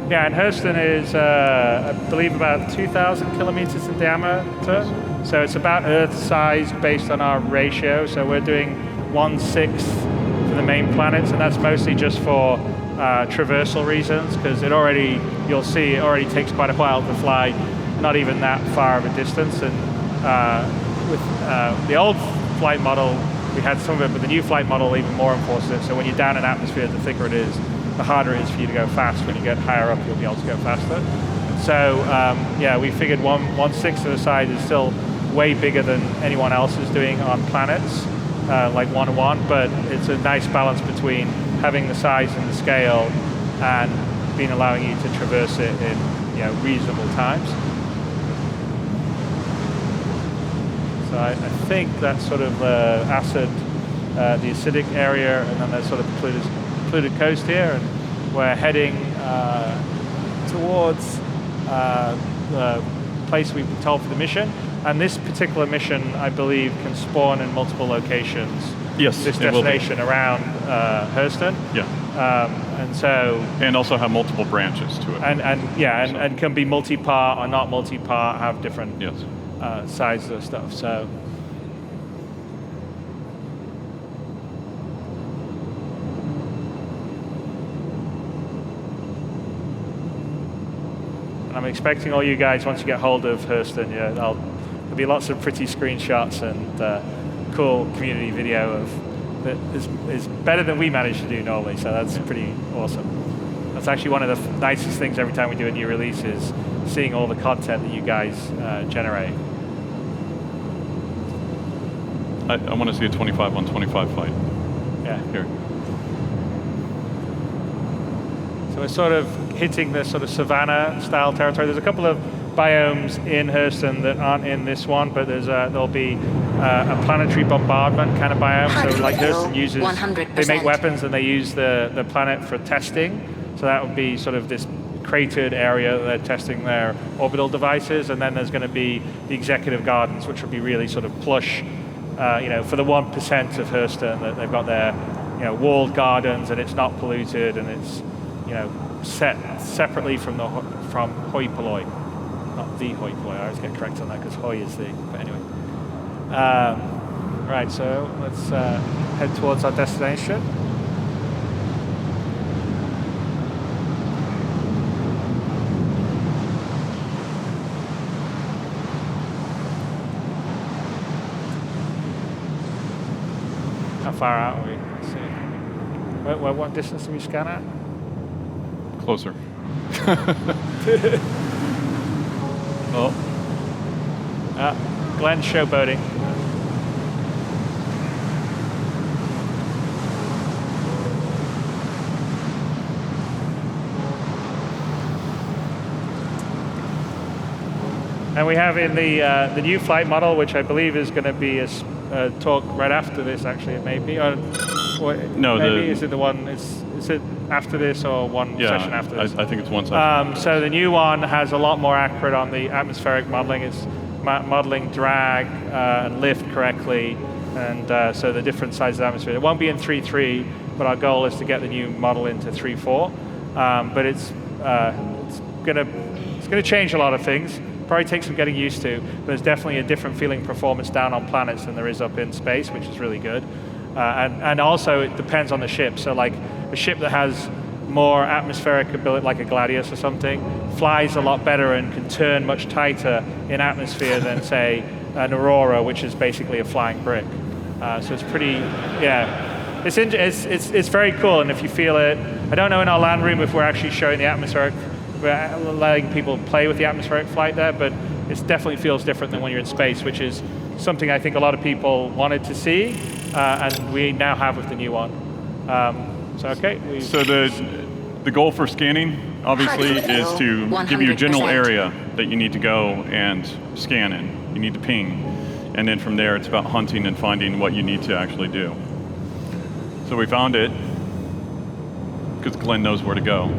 Speaker 2: Yeah, and Hurston is, I believe, about 2,000 kilometers in diameter. So it's about Earth size based on our ratio. So we're doing 1/6 for the main planets, and that's mostly just for traversal reasons, because you'll see, it already takes quite a while to fly, not even that far of a distance. And with the old flight model, we had some of it, but the new flight model even more enforces it. So when you're down in atmosphere, the thicker it is, the harder it is for you to go fast. When you get higher up, you'll be able to go faster. So yeah, we figured 1/6 of the size is still way bigger than anyone else is doing on planets, like 1/1, but it's a nice balance between having the size and the scale and allowing you to traverse it in reasonable times. So I think that's sort of acid, the acidic area, and then there's sort of polluted coast here, and we're heading towards the place we've been told for the mission. And this particular mission, I believe, can spawn in multiple locations.
Speaker 3: Yes,
Speaker 2: This destination around Hurston.
Speaker 3: Yeah.
Speaker 2: And so,
Speaker 3: And also have multiple branches to it.
Speaker 2: and can be multi-part or not multi-part, have different
Speaker 3: Yes.
Speaker 2: sizes of stuff. So, I'm expecting all you guys, once you get hold of Hurston, there'll be lots of pretty screenshots and cool community video of that is better than we manage to do normally. So that's pretty awesome. That's actually one of the nicest things every time we do a new release is seeing all the content that you guys generate.
Speaker 3: I want to see a 25 on 25 fight.
Speaker 2: Yeah.
Speaker 3: Here.
Speaker 2: So we're sort of hitting the sort of savanna-style territory. There's a couple of biomes in Hurston that aren't in this one, but there'll be a planetary bombardment kind of biome. So like Hurston uses,
Speaker 10: 100%.
Speaker 2: they make weapons and they use the planet for testing. So that would be sort of this cratered area that they're testing their orbital devices. And then there's going to be the executive gardens, which will be really sort of plush, for the 1% of Hurston that they've got their, walled gardens and it's not polluted and it's, set separately from hoi polloi, not the hoi polloi. I always get correct on that because hoi is the. But anyway, right. So let's head towards our destination. How far out are we? Let's see. What distance do we scan at?
Speaker 3: Closer. Oh.
Speaker 2: Glenn's showboating. And we have in the new flight model, which I believe is going to be a talk right after this. Actually, it may be.
Speaker 3: No,
Speaker 2: maybe is it the one? Is it after this or one session after this?
Speaker 3: I think it's one session.
Speaker 2: So the new one has a lot more accurate on the atmospheric modeling. It's modeling drag and lift correctly, and so the different sizes of atmosphere. It won't be in 3.3, but our goal is to get the new model into 3.4. But it's gonna change a lot of things. Probably take some getting used to, but there's definitely a different feeling performance down on planets than there is up in space, which is really good. And also it depends on the ship. So like a ship that has more atmospheric ability, like a Gladius or something, flies a lot better and can turn much tighter in atmosphere than say an Aurora, which is basically a flying brick. So it's pretty, it's very cool. And if you feel it, I don't know in our land room if we're actually showing the atmospheric, we're letting people play with the atmospheric flight there, but it definitely feels different than when you're in space, which is something I think a lot of people wanted to see, and we now have with the new one. So
Speaker 3: the goal for scanning, obviously, is to give you a general area that you need to go and scan in. You need to ping. And then from there, it's about hunting and finding what you need to actually do. So we found it, because Glenn knows where to go.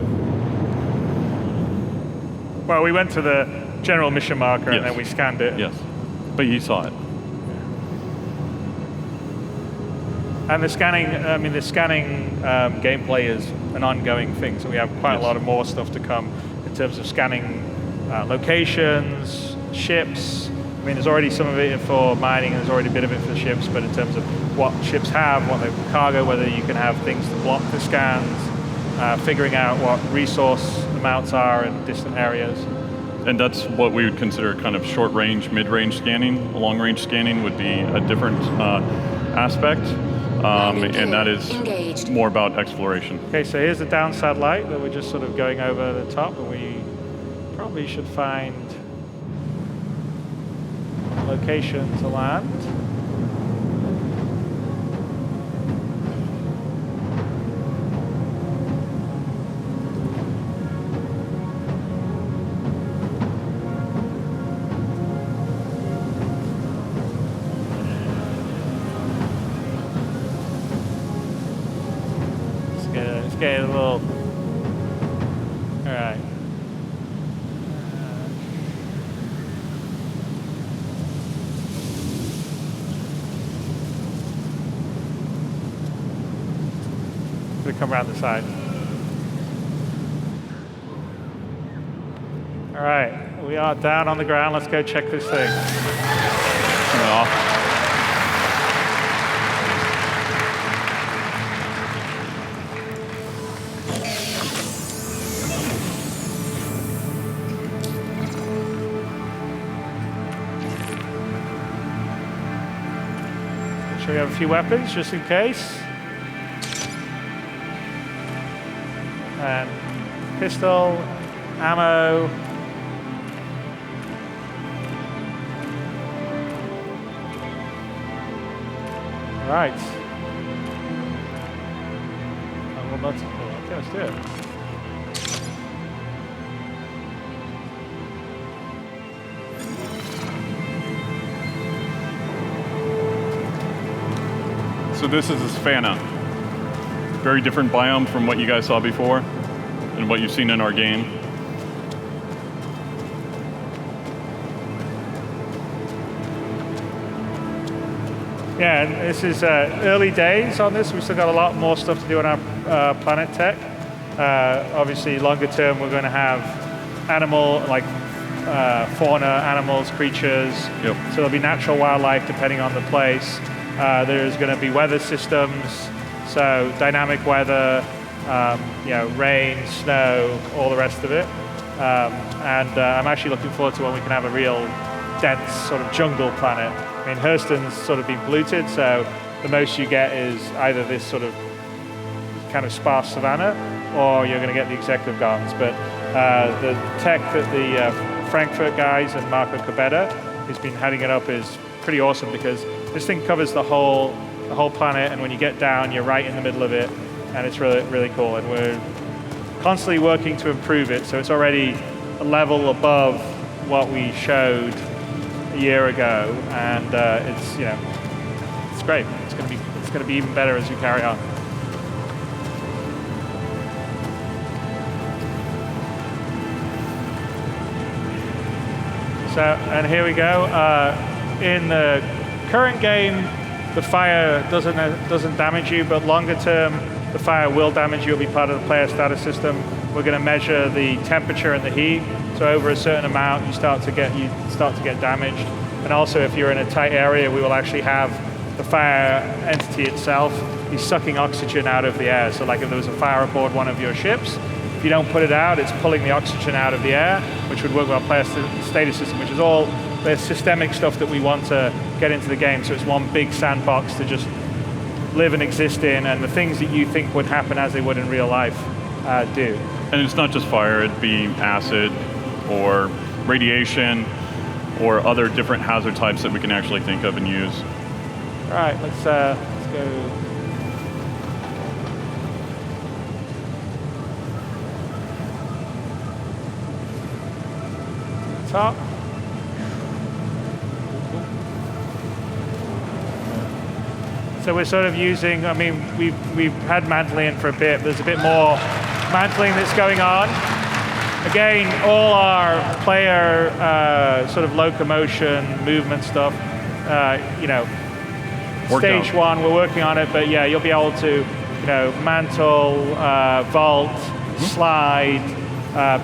Speaker 2: Well, we went to the general mission marker and then we scanned it.
Speaker 3: Yes, but you saw it.
Speaker 2: And the scanning gameplay is an ongoing thing, so we have quite a lot of more stuff to come in terms of scanning locations, ships. I mean, there's already some of it for mining, and there's already a bit of it for the ships, but in terms of what ships have, what they cargo, whether you can have things to block the scans, figuring out what resource amounts are in distant areas.
Speaker 3: And that's what we would consider kind of short-range, mid-range scanning. Long-range scanning would be a different aspect. And that is more about exploration.
Speaker 2: Okay, so here's the down satellite that we're just sort of going over the top, and we probably should find a location to land. Get a little. All right. going to come around the side. All right, we are down on the ground. Let's go check this thing. Make sure we have a few weapons just in case. And pistol, ammo. Right. Oh, well, that's cool. Okay, let's do it.
Speaker 3: So this is the Savannah. Very different biome from what you guys saw before and what you've seen in our game.
Speaker 2: Yeah, and this is early days on this. We've still got a lot more stuff to do on our planet tech. Obviously, longer term, we're going to have animal, like fauna, animals, creatures.
Speaker 3: Yep.
Speaker 2: So there'll be natural wildlife depending on the place. There's going to be weather systems, so dynamic weather, rain, snow, all the rest of it. And I'm actually looking forward to when we can have a real dense sort of jungle planet. I mean, Hurston's sort of been polluted, so the most you get is either this sort of kind of sparse savanna, or you're going to get the executive gardens. But the tech that the Frankfurt guys and Marco Cabeda, who's been heading it up, is pretty awesome because this thing covers the whole planet, and when you get down, you're right in the middle of it, and it's really, really cool. And we're constantly working to improve it, so it's already a level above what we showed a year ago, and it's great. It's going to be even better as we carry on. So, and here we go. In the current game, the fire doesn't damage you, but longer term, the fire will damage you. It'll be part of the player status system. We're going to measure the temperature and the heat. So over a certain amount, you start to get damaged. And also, if you're in a tight area, we will actually have the fire entity itself be sucking oxygen out of the air. So like if there was a fire aboard one of your ships, if you don't put it out, it's pulling the oxygen out of the air, which would work with our player status system, which is all the systemic stuff that we want to get into the game. So it's one big sandbox to just live and exist in, and the things that you think would happen as they would in real life do.
Speaker 3: And it's not just fire, it'd be acid or radiation or other different hazard types that we can actually think of and use.
Speaker 2: All right, let's go. Top. So we're sort of using, I mean, we've had mantling for a bit, but there's a bit more mantling that's going on. Again, all our player sort of locomotion, movement stuff, stage one, we're working on it, but yeah, you'll be able to, mantle, vault, slide,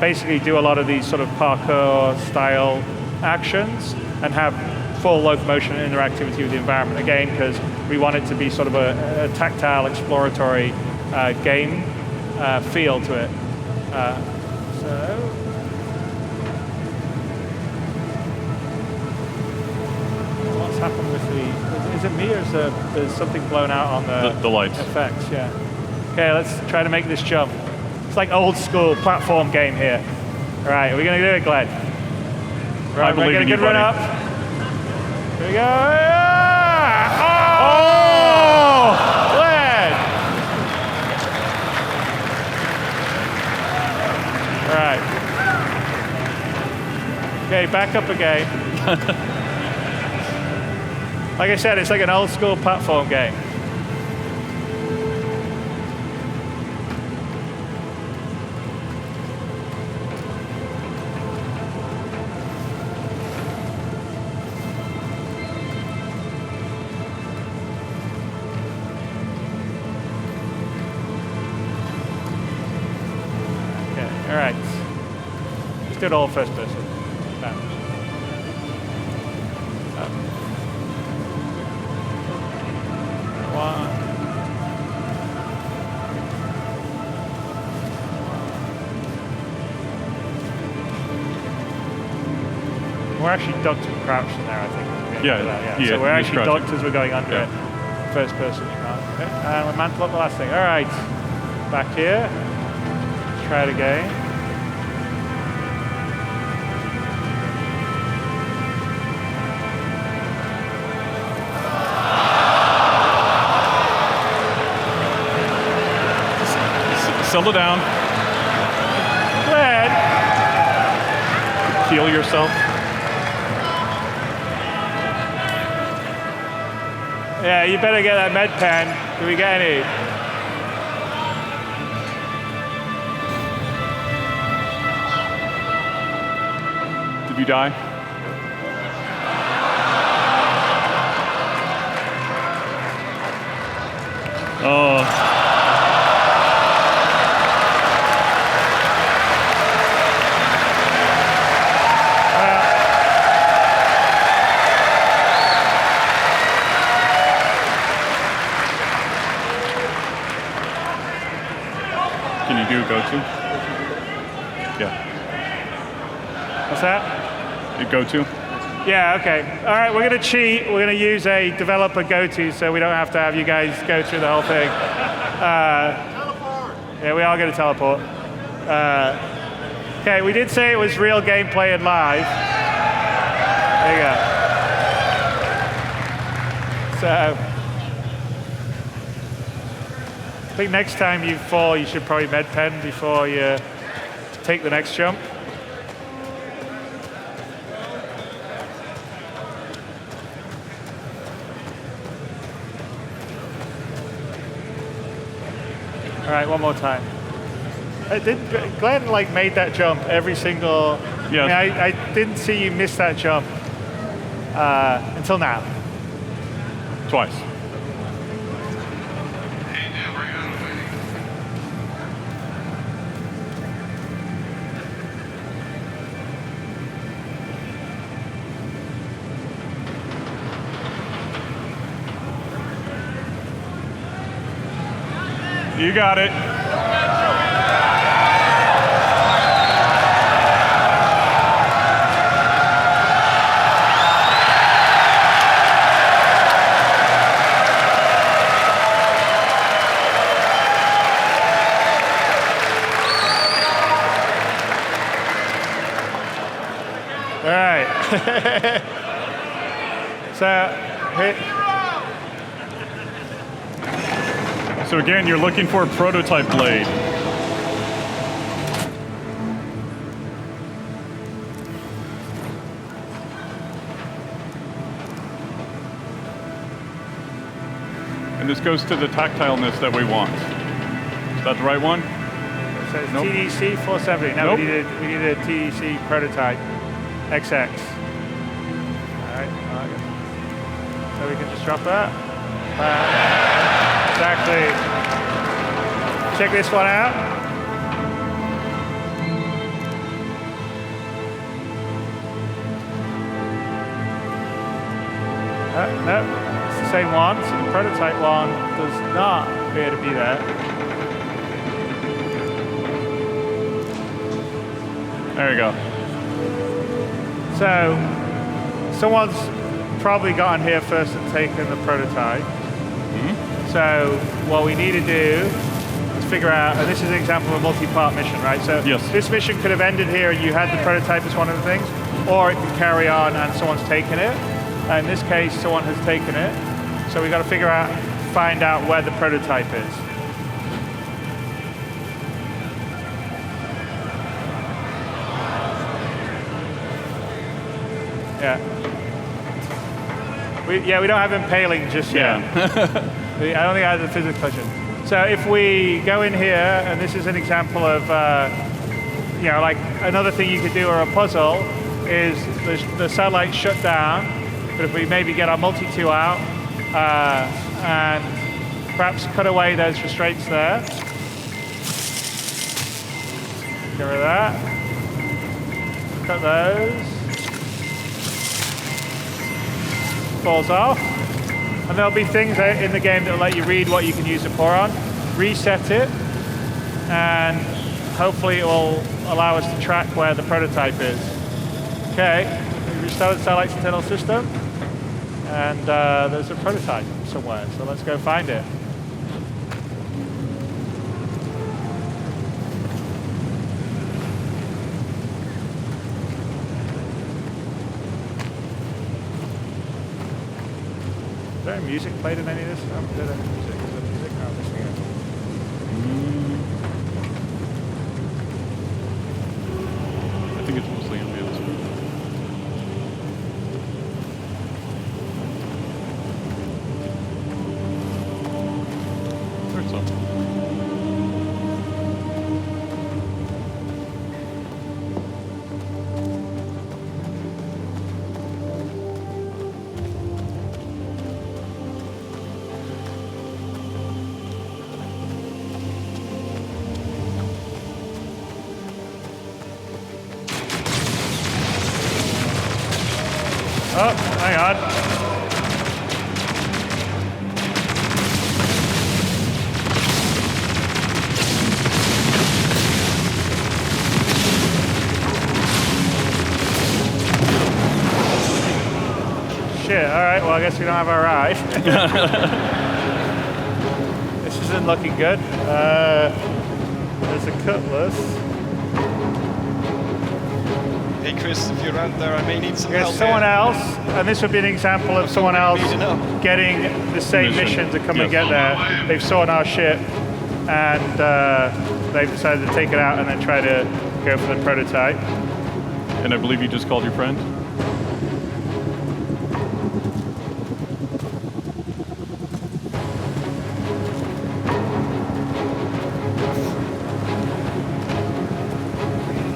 Speaker 2: basically do a lot of these sort of parkour style actions and have full locomotion and interactivity with the environment. Again, because we want it to be sort of a tactile, exploratory game feel to it. What's happened with the, is it me or is there's something blown out on
Speaker 3: the lights?
Speaker 2: Effects, yeah. Okay, let's try to make this jump. It's like old school platform game here. All right, are we gonna do it, Glenn? Right,
Speaker 3: I believe in you,
Speaker 2: run
Speaker 3: buddy.
Speaker 2: up. Here we go. Oh! Glenn! All right. Okay, back up again. Like I said, it's like an old school platform game. do it all first person. No. One. We're actually ducked and crouched in there, I think.
Speaker 3: Yeah.
Speaker 2: So we're actually
Speaker 3: crouching.
Speaker 2: ducked as we're going under it. First person, you can't. Okay. And we'll mantle up the last thing. All right. Back here. Try it again.
Speaker 3: Settle down.
Speaker 2: Glenn!
Speaker 3: Heal yourself.
Speaker 2: Yeah, you better get that med pen. Do we get any?
Speaker 3: Did you die? Oh. Can you do go-to? Yeah.
Speaker 2: What's that?
Speaker 3: You go-to?
Speaker 2: Yeah, okay. All right, we're going to cheat. We're going to use a developer go-to so we don't have to have you guys go through the whole thing. Yeah, we are going to teleport. Okay, we did say it was real gameplay and live. There you go. So, I think next time you fall, you should probably med pen before you take the next jump. All right, one more time. Glenn made that jump every single.
Speaker 3: Yeah.
Speaker 2: I mean, I didn't see you miss that jump until now.
Speaker 3: Twice. You got it.
Speaker 2: All right.
Speaker 3: So again, you're looking for a prototype blade. And this goes to the tactileness that we want. Is that the right one?
Speaker 2: So it's
Speaker 3: Nope.
Speaker 2: TDC 470. No,
Speaker 3: Nope.
Speaker 2: we needed a TDC prototype XX. All right. So we can just drop that. Exactly. Check this one out. No, it's the same one. So the prototype one does not appear to be there.
Speaker 3: There you go.
Speaker 2: So someone's probably gotten here first and taken the prototype. So what we need to do is figure out, and this is an example of a multi-part mission, right? So
Speaker 3: yes.
Speaker 2: This mission could have ended here and you had the prototype as one of the things, or it could carry on and someone's taken it. In this case, someone has taken it. So we've got to find out where the prototype is. Yeah. We don't have impaling just yet.
Speaker 3: Yeah.
Speaker 2: I don't think I have the physics question. So if we go in here, and this is an example of, like another thing you could do or a puzzle is the satellite shut down, but if we maybe get our multi-2 out and perhaps cut away those restraints there. Get rid of that. Cut those. Falls off. And there'll be things in the game that will let you read what you can use it for on. Reset it, and hopefully it will allow us to track where the prototype is. Okay, we restarted the satellite's internal system, and there's a prototype somewhere, so let's go find it. Is there music played in any of this? Is there music? Is there music? No, I'm missing it.
Speaker 3: I think it's mostly ambient. There's some.
Speaker 2: Oh, hang on. Shit, all right, well, I guess we don't have our ride. This isn't looking good. There's a cutlass.
Speaker 6: Hey Chris, if you're out there, I may need some
Speaker 2: There's
Speaker 6: help
Speaker 2: someone
Speaker 6: here.
Speaker 2: else, and this would be an example of someone else getting the same mission to come and get there. They've saw our ship, and they've decided to take it out and then try to go for the prototype.
Speaker 3: And I believe you just called your friend?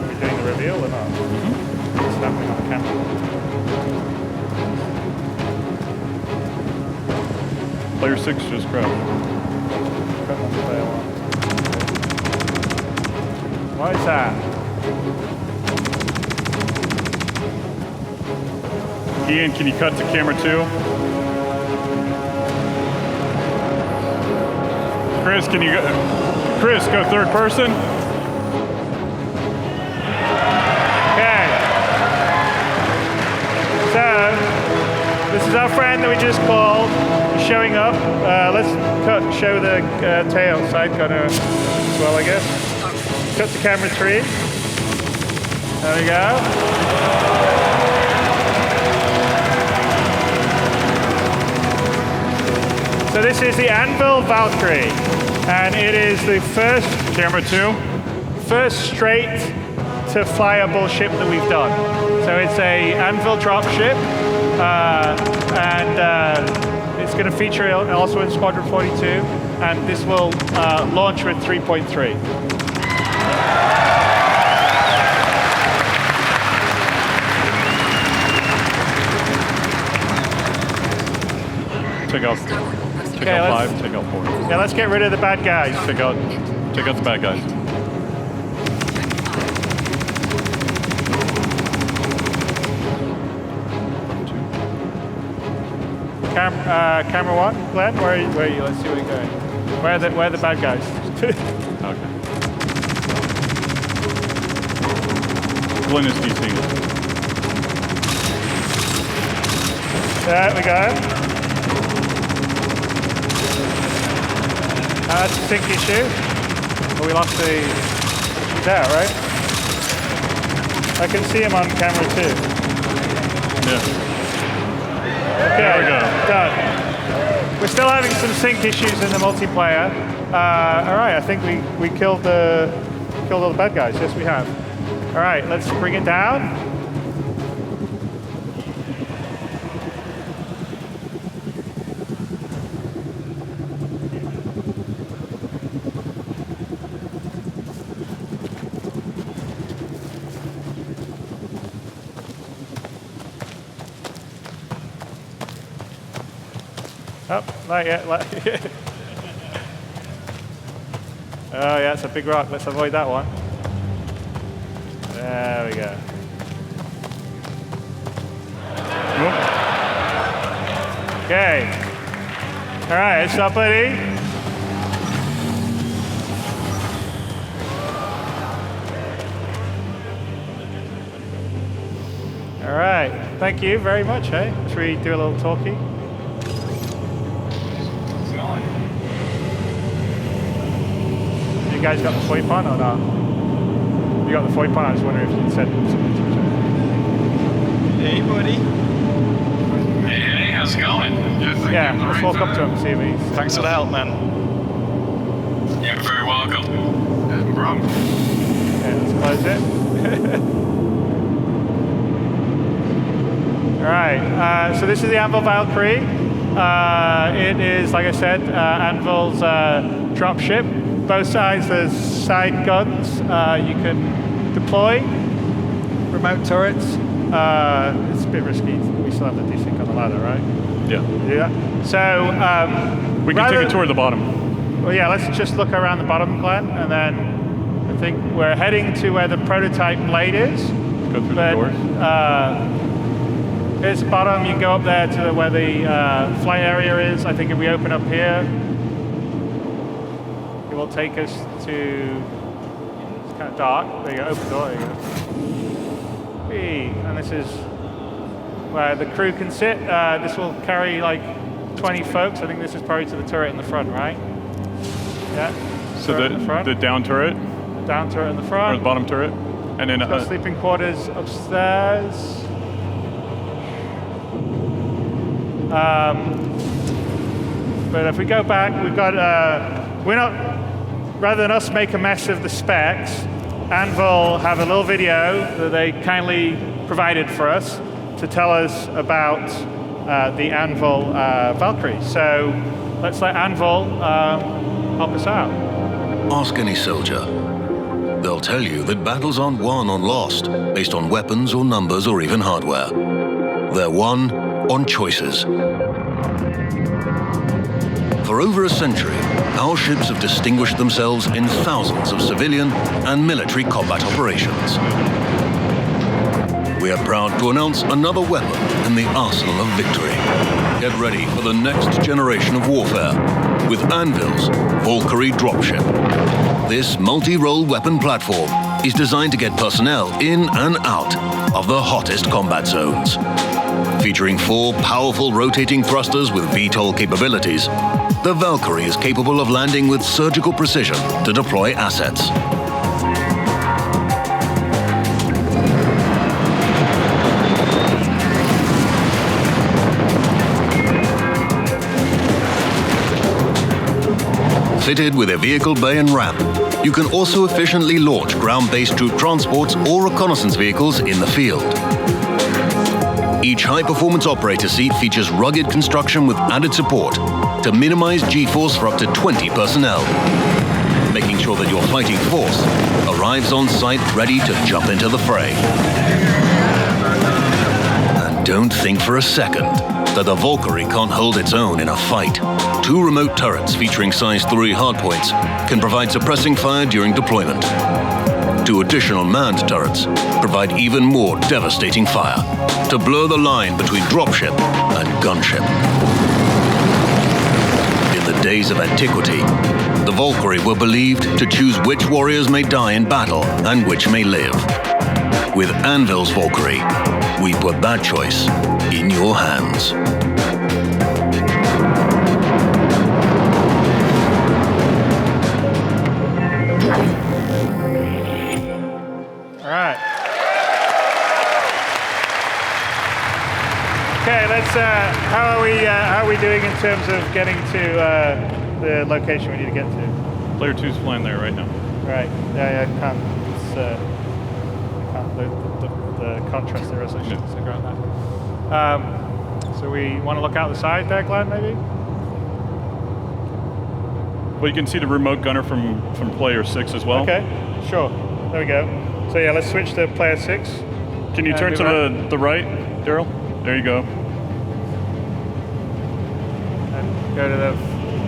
Speaker 2: Are we doing the reveal or not? It's happening on the camera.
Speaker 3: Player 6 just crashed.
Speaker 2: What is that?
Speaker 3: Ian, can you cut to camera 2? Chris, can you go? Chris, go third person.
Speaker 2: Okay. So, this is our friend that we just called. He's showing up. Let's show the tail side gunner as well, I guess. Cut to camera 3. There we go. So this is the Manville Valkyrie, and it is the first
Speaker 3: Camera 2.
Speaker 2: first straight to flyable ship that we've done. So it's a Manville Dropship, and it's going to feature also in Squadron 42, and this will launch with 3.3.
Speaker 3: Take out 5, take out 4.
Speaker 2: Yeah, let's get rid of the bad guys.
Speaker 3: Take out the bad guys.
Speaker 2: Camera 1, Glenn, where are you? Let's see where you're going. Where are the bad guys?
Speaker 3: Okay. Glenn is DCing us.
Speaker 2: There we go. That's a sync issue. But we lost the... He's out, right? I can see him on camera 2.
Speaker 3: Yeah.
Speaker 2: Okay,
Speaker 3: there we go.
Speaker 2: Done. We're still having some sync issues in the multiplayer. All right, I think we killed all the bad guys. Yes, we have. All right, let's bring it down. Oh, not yet. Oh, yeah, it's a big rock. Let's avoid that one. There we go. Okay. All right, stop, buddy. All right, thank you very much, hey? Should we do a little talkie? You guys got the VoIP on or not? You got the VoIP on, I was wondering if you'd said something to each other.
Speaker 6: Hey, buddy.
Speaker 7: Hey, how's it going?
Speaker 2: Yeah, let's walk up to him and see if he's...
Speaker 6: Thanks for the help, man.
Speaker 7: You're very welcome. No problem.
Speaker 2: Okay, let's close it. All right, so this is the Anvil Valkyrie. It is, like I said, Anvil's dropship. Both sides, there's side guns you can deploy, remote turrets. It's a bit risky. We still have the desync on the ladder, right?
Speaker 3: Yeah.
Speaker 2: Do that. So
Speaker 3: we can take a tour of the bottom.
Speaker 2: Well, yeah. Let's just look around the bottom, Glenn, and then I think we're heading to where the prototype blade is.
Speaker 3: Go through the doors.
Speaker 2: Here's the bottom. You can go up there to where the flight area is. I think if we open up here, it will take us to. It's kind of dark. There you go. Open door. There you go. And this is where the crew can sit. This will carry like 20 folks. I think this is probably to the turret in the front, right? Yeah.
Speaker 3: So the down turret?
Speaker 2: The down turret in the front.
Speaker 3: Or the bottom turret? And then
Speaker 2: got sleeping quarters upstairs. But if we go back, we've got, rather than us make a mess of the specs, Anvil have a little video that they kindly provided for us to tell us about the Anvil Valkyrie. So let's let Anvil help us out.
Speaker 11: Ask any soldier. They'll tell you that battles aren't won or lost based on weapons or numbers or even hardware. They're won on choices. For over a century, our ships have distinguished themselves in thousands of civilian and military combat operations. We are proud to announce another weapon in the arsenal of victory. Get ready for the next generation of warfare with Anvil's Valkyrie Dropship. This multi-role weapon platform is designed to get personnel in and out of the hottest combat zones. Featuring 4 powerful rotating thrusters with VTOL capabilities, the Valkyrie is capable of landing with surgical precision to deploy assets. Fitted with a vehicle bay and ramp, you can also efficiently launch ground-based troop transports or reconnaissance vehicles in the field. Each high-performance operator seat features rugged construction with added support to minimize G-force for up to 20 personnel, making sure that your fighting force arrives on site ready to jump into the fray. And don't think for a second that the Valkyrie can't hold its own in a fight. 2 remote turrets featuring size 3 hardpoints can provide suppressing fire during deployment. 2 additional manned turrets provide even more devastating fire to blur the line between dropship and gunship. In the days of antiquity, the Valkyrie were believed to choose which warriors may die in battle and which may live. With Anvil's Valkyrie, we put that choice in your hands.
Speaker 2: All right. Okay, let's. How are we doing in terms of getting to the location we need to get to?
Speaker 3: Player 2's flying there right now.
Speaker 2: Right. Yeah, I can't. The contrast, the resolution. So around that. So we want to look out the side there, Glenn, maybe.
Speaker 3: Well, you can see the remote gunner from player 6 as well.
Speaker 2: Okay, sure. There we go. So yeah, let's switch to player 6.
Speaker 3: Can you turn to the right, Daryl? There you go.
Speaker 2: And go to the,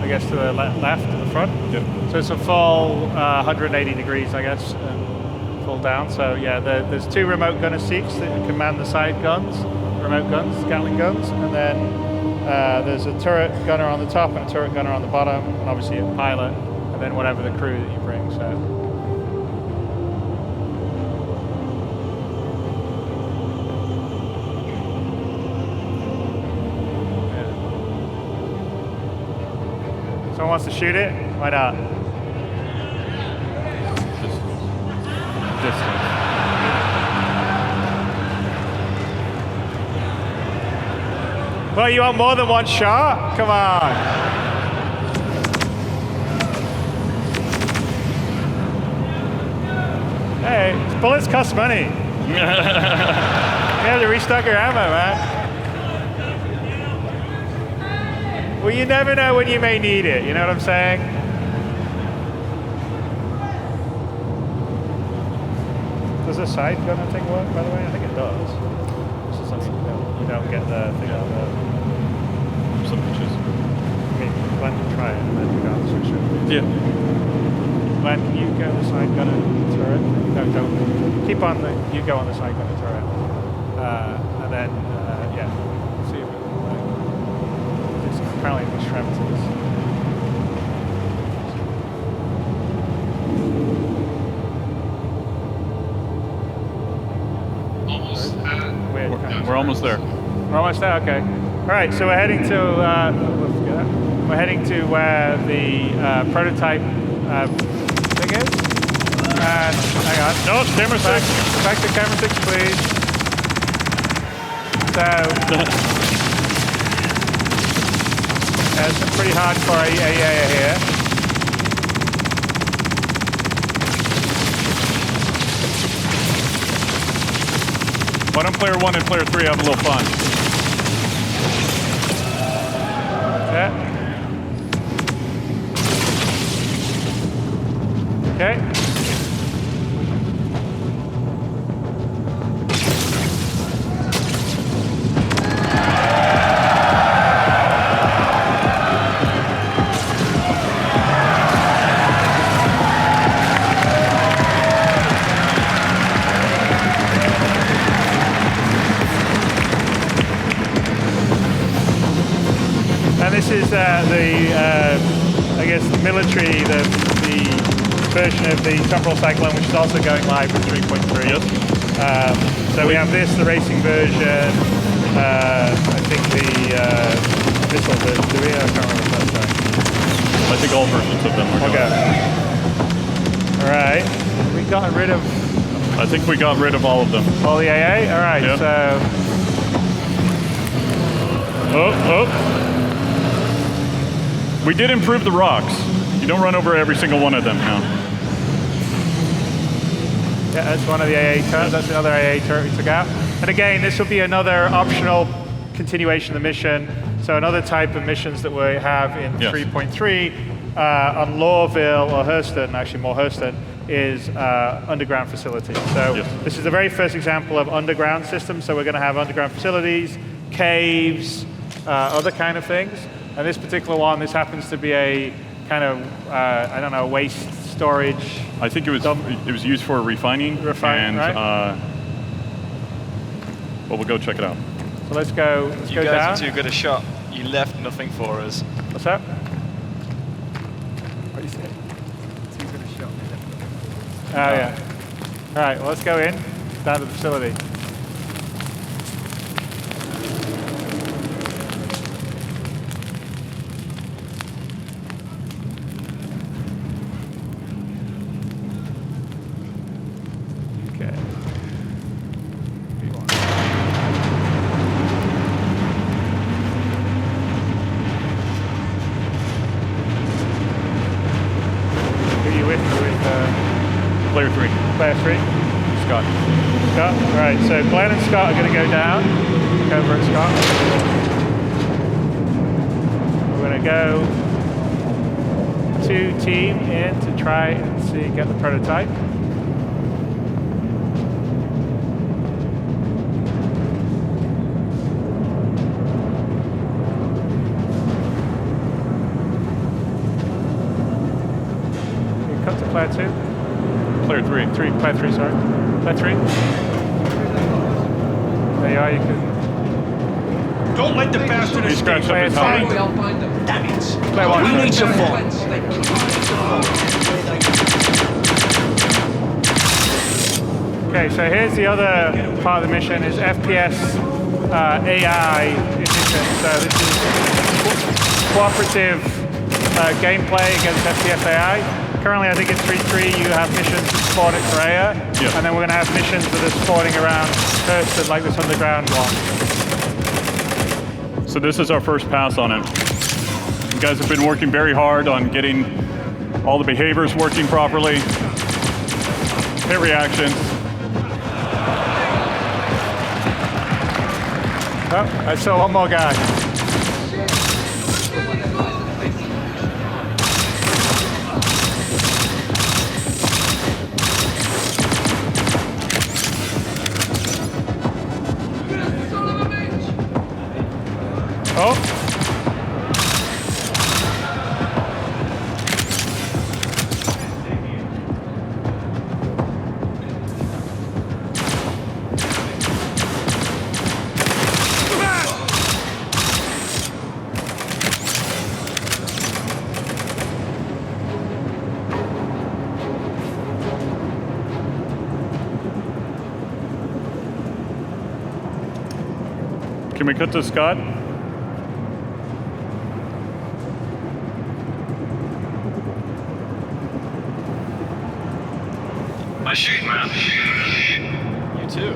Speaker 2: I guess, to the left, to the front.
Speaker 3: Yep.
Speaker 2: So it's a full 180 degrees, I guess, full down. So yeah, there's 2 remote gunner seats that can man the side guns. The remote guns, Gatling guns, and then there's a turret gunner on the top and a turret gunner on the bottom, and obviously a pilot, and then whatever the crew that you bring. So. Someone wants to shoot it? Why not?
Speaker 3: Distance.
Speaker 2: Well, you want more than one shot? Come on. Hey, bullets cost money. You have to restock your ammo, man. Well, you never know when you may need it, you know what I'm saying? Does the side gunner thing work, by the way? I think it does. This is something you don't get the thing out of the...
Speaker 3: Some pitches.
Speaker 2: I mean, Glenn can try it and then we got to switch it.
Speaker 3: Yeah.
Speaker 2: Glenn, can you go the side gunner turret? No, don't. Keep on the... You go on the side gunner turret. And then, yeah. See if it will work. It's apparently extremities.
Speaker 3: We're almost there.
Speaker 2: We're almost there. Okay. All right. So we're heading to where the prototype thing is. And hang on.
Speaker 3: No, camera 6.
Speaker 2: Back to camera 6, please. So there's some pretty hardcore AA here.
Speaker 3: Why don't player 1 and player 3 have a little fun?
Speaker 2: Yeah. Okay. This is I guess, the military, the version of the temporal cyclone, which is also going live with 3.3.
Speaker 3: Yes.
Speaker 2: So we have this, the racing version, I think the missile version. Do we? I can't remember what that's.
Speaker 3: I think all versions of them are going.
Speaker 2: Okay. All right. We got rid of...
Speaker 3: I think we got rid of all of them.
Speaker 2: All the AA? All right,
Speaker 3: yep.
Speaker 2: So...
Speaker 3: Oh. We did improve the rocks. You don't run over every single one of them now.
Speaker 2: Yeah, that's one of the AA turrets. That's another AA turret we took out. And again, this will be another optional continuation of the mission. So another type of missions that we have in 3.3 on Lawville or Hurston, actually more Hurston, is underground facilities. So this is the very first example of underground systems. So we're going to have underground facilities, caves, other kind of things. And this particular one, this happens to be a kind of, I don't know, waste storage.
Speaker 3: I think it was used for refining.
Speaker 2: Refining, right?
Speaker 3: Well, we'll go check it out.
Speaker 2: So let's go down.
Speaker 6: You guys are too good a shot. You left nothing for us.
Speaker 2: What's that? What do you say? Too good a shot. Oh, yeah. All right, well, let's go in, down to the facility. Scott. All right, so Glenn and Scott are going to go down. Look over at Scott. We're going to go to team in to try and get the prototype. Cut to player 2.
Speaker 3: Player 3.
Speaker 2: Player 3, sorry. Player 3. There you are, you can
Speaker 7: Don't let the bastard
Speaker 3: He
Speaker 7: escape.
Speaker 3: scratched up his
Speaker 2: Fine.
Speaker 3: helmet.
Speaker 5: Damn it.
Speaker 2: Play one.
Speaker 5: We need support.
Speaker 2: Okay, so here's the other part of the mission is FPS AI edition. So this is cooperative gameplay against FPS AI. Currently, I think it's 3-3. You have missions that spawn at Korea,
Speaker 3: Yeah.
Speaker 2: and then we're going to have missions that are spawning around Thurston, like this underground one.
Speaker 3: So this is our first pass on it. You guys have been working very hard on getting all the behaviors working properly. Hit reactions.
Speaker 2: Oh, I saw one more guy. Oh.
Speaker 3: Can we cut to Scott?
Speaker 7: I shoot, man.
Speaker 6: You too.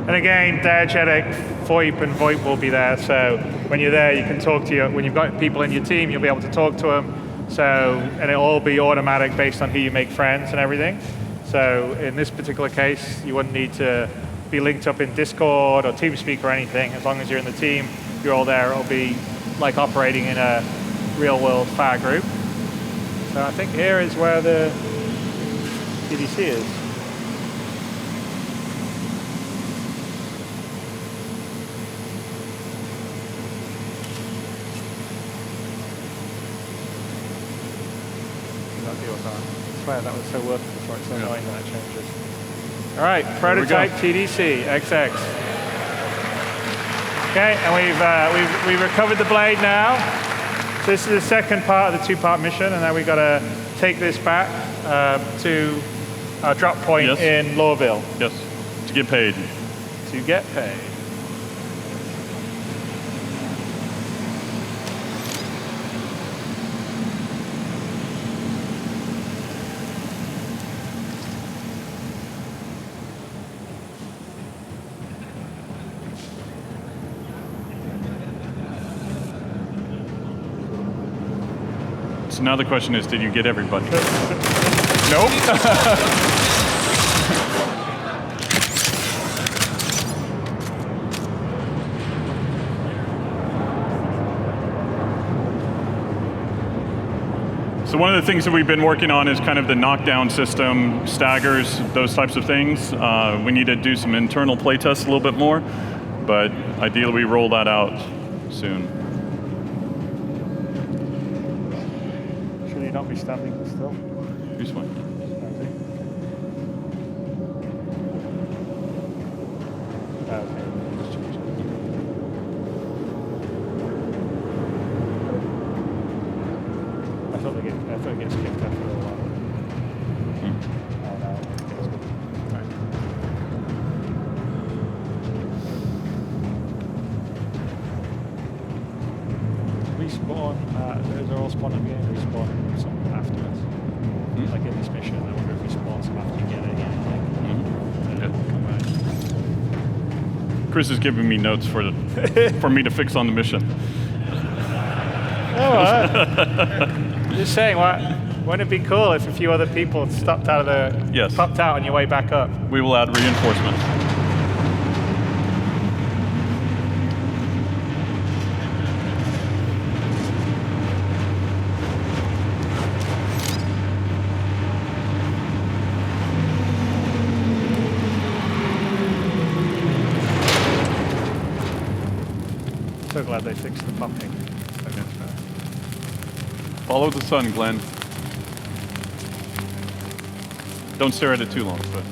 Speaker 2: And again, diegetic VoIP and VoIP will be there. So when you're there, you can talk to when you've got people in your team, you'll be able to talk to them. So, and it'll all be automatic based on who you make friends and everything. So in this particular case, you wouldn't need to be linked up in Discord or TeamSpeak or anything. As long as you're in the team, you're all there. It'll be like operating in a real world fire group. So I think here is where the TDC is. I swear that was so worth it before. It's so annoying when that changes. All right, prototype TDC XX. Okay, and we've recovered the blade now. So this is the second part of the two-part mission, and now we've got to take this back to our drop point in Lowville.
Speaker 3: Yes, to get paid.
Speaker 2: To get paid.
Speaker 3: So now the question is, did you get everybody?
Speaker 2: Nope.
Speaker 3: So one of the things that we've been working on is kind of the knockdown system, staggers, those types of things. We need to do some internal play tests a little bit more, but ideally we roll that out soon.
Speaker 2: Should you not be standing still?
Speaker 3: Who's one?
Speaker 2: I thought it gets kicked up for a while. Respawn, those are all spawn at the beginning, respawn some afterwards. Like in this mission, I wonder if we spawn some after you get it again. Come back.
Speaker 3: Chris is giving me notes for me to fix on the mission.
Speaker 2: All right. Just saying, wouldn't it be cool if a few other people stopped out of the, popped out on your way back up?
Speaker 3: We will add reinforcements.
Speaker 2: So glad they fixed the popping.
Speaker 3: Follow the sun, Glenn. Don't stare at it too long. But.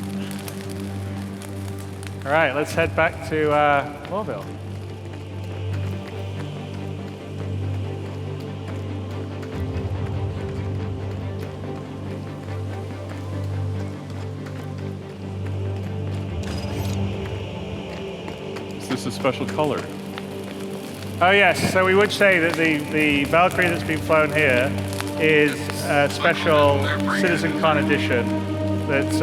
Speaker 2: All right, let's head back to Lowville.
Speaker 3: this a special color?
Speaker 2: Oh yes, so we would say that the Valkyrie that's been flown here is a special CitizenCon edition. That's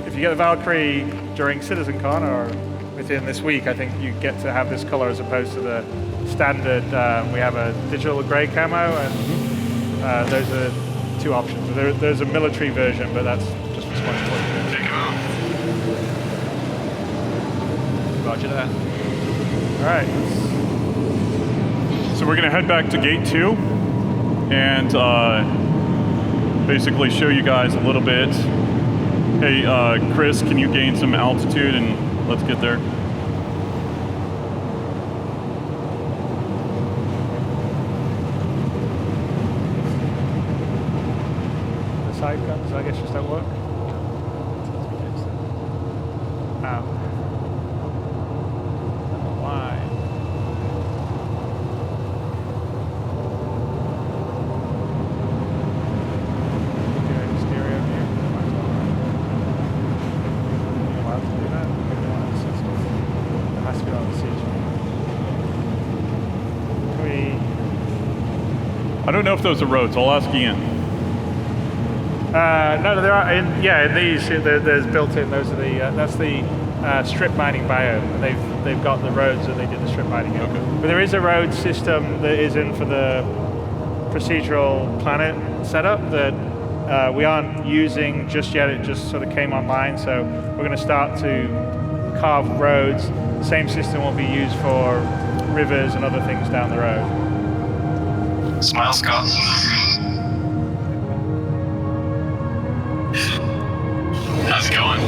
Speaker 2: if you get the Valkyrie during CitizenCon or within this week, I think you get to have this color as opposed to the standard. We have a digital gray camo, and those are two options. There's a military version, but that's just for Squadron.
Speaker 7: Take it off.
Speaker 6: Roger that.
Speaker 2: All right.
Speaker 3: So we're going to head back to Gate 2 and basically show you guys a little bit. Hey, Chris, can you gain some altitude and let's get there?
Speaker 2: The side guns, I guess, just don't work. Why? Stereo view. Are you allowed to do that? Maybe one of the systems. It has to be on the siege. Can we?
Speaker 3: I don't know if those are roads. I'll ask Ian.
Speaker 2: No, there are. In these, there's built-in. Those are the. That's the strip mining biome. And they've got the roads that they did the strip mining in.
Speaker 3: Okay.
Speaker 2: But there is a road system that is in for the procedural planet setup that we aren't using just yet. It just sort of came online, so we're going to start to carve roads. Same system will be used for rivers and other things down the road.
Speaker 7: Smile, Scott. How's it going?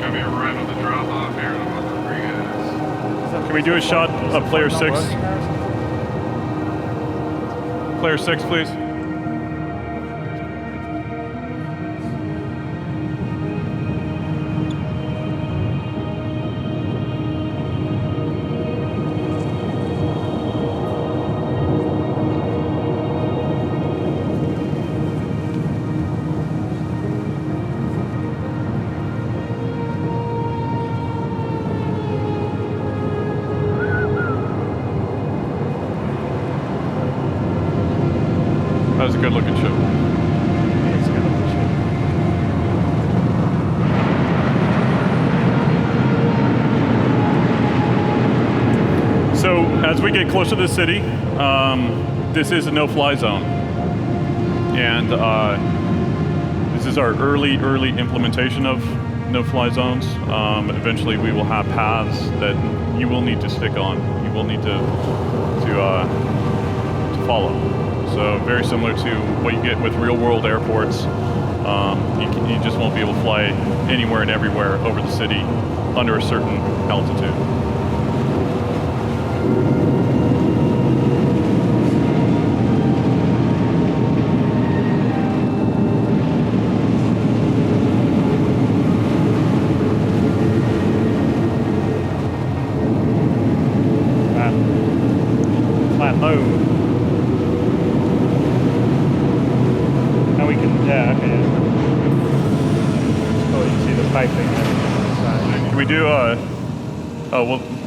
Speaker 7: Gonna be right on the drop off here in a moment for you guys.
Speaker 3: Can we do a shot of player 6? Player 6, please. That was a good looking ship.
Speaker 2: It's a good looking ship.
Speaker 3: So as we get closer to the city, this is a no-fly zone. And this is our early implementation of no-fly zones. Eventually we will have paths that you will need to stick on. You will need to follow. So very similar to what you get with real-world airports. You just won't be able to fly anywhere and everywhere over the city under a certain altitude.
Speaker 2: Flat low. Now we can, yeah, okay. Oh, you can see the piping there.
Speaker 3: Can we do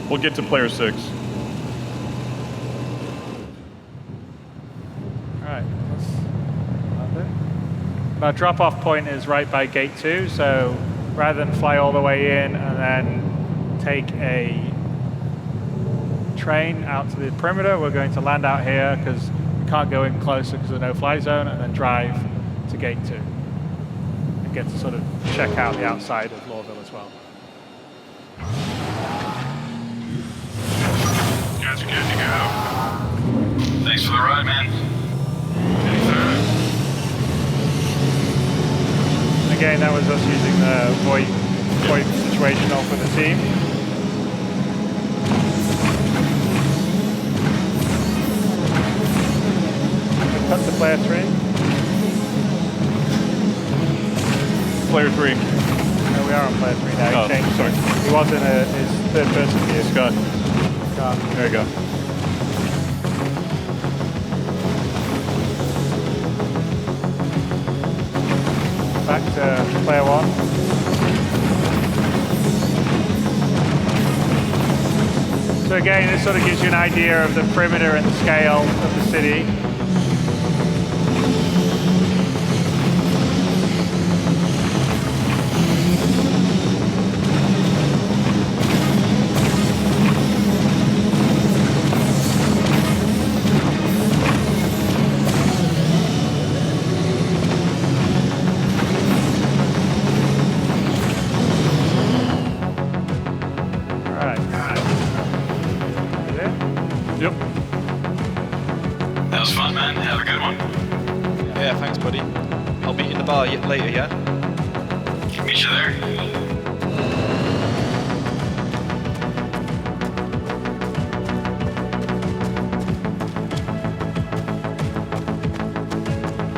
Speaker 3: we'll get to player 6.
Speaker 2: Alright, let's land it. Our drop-off point is right by gate 2, so rather than fly all the way in and then take a train out to the perimeter, we're going to land out here because we can't go in closer because of the no-fly zone, and then drive to gate 2 and get to sort of check out the outside of Lorville as well.
Speaker 7: You guys are good to go. Thanks for the ride, man. Anytime.
Speaker 2: Again, that was us using the VoIP situational for the team. Cut to player 3.
Speaker 3: Player 3.
Speaker 2: No, we are on player 3 now.
Speaker 3: Oh,
Speaker 2: He changed.
Speaker 3: sorry.
Speaker 2: He was in his third person view.
Speaker 3: Scott.
Speaker 2: Scott.
Speaker 3: There you go.
Speaker 2: back to player one. So again, this sort of gives you an idea of the perimeter and the scale of the city.
Speaker 3: Yep.
Speaker 7: That was fun, man. Have a good one.
Speaker 6: Yeah, thanks, buddy. I'll meet you in the bar later, yeah?
Speaker 7: Meet you there.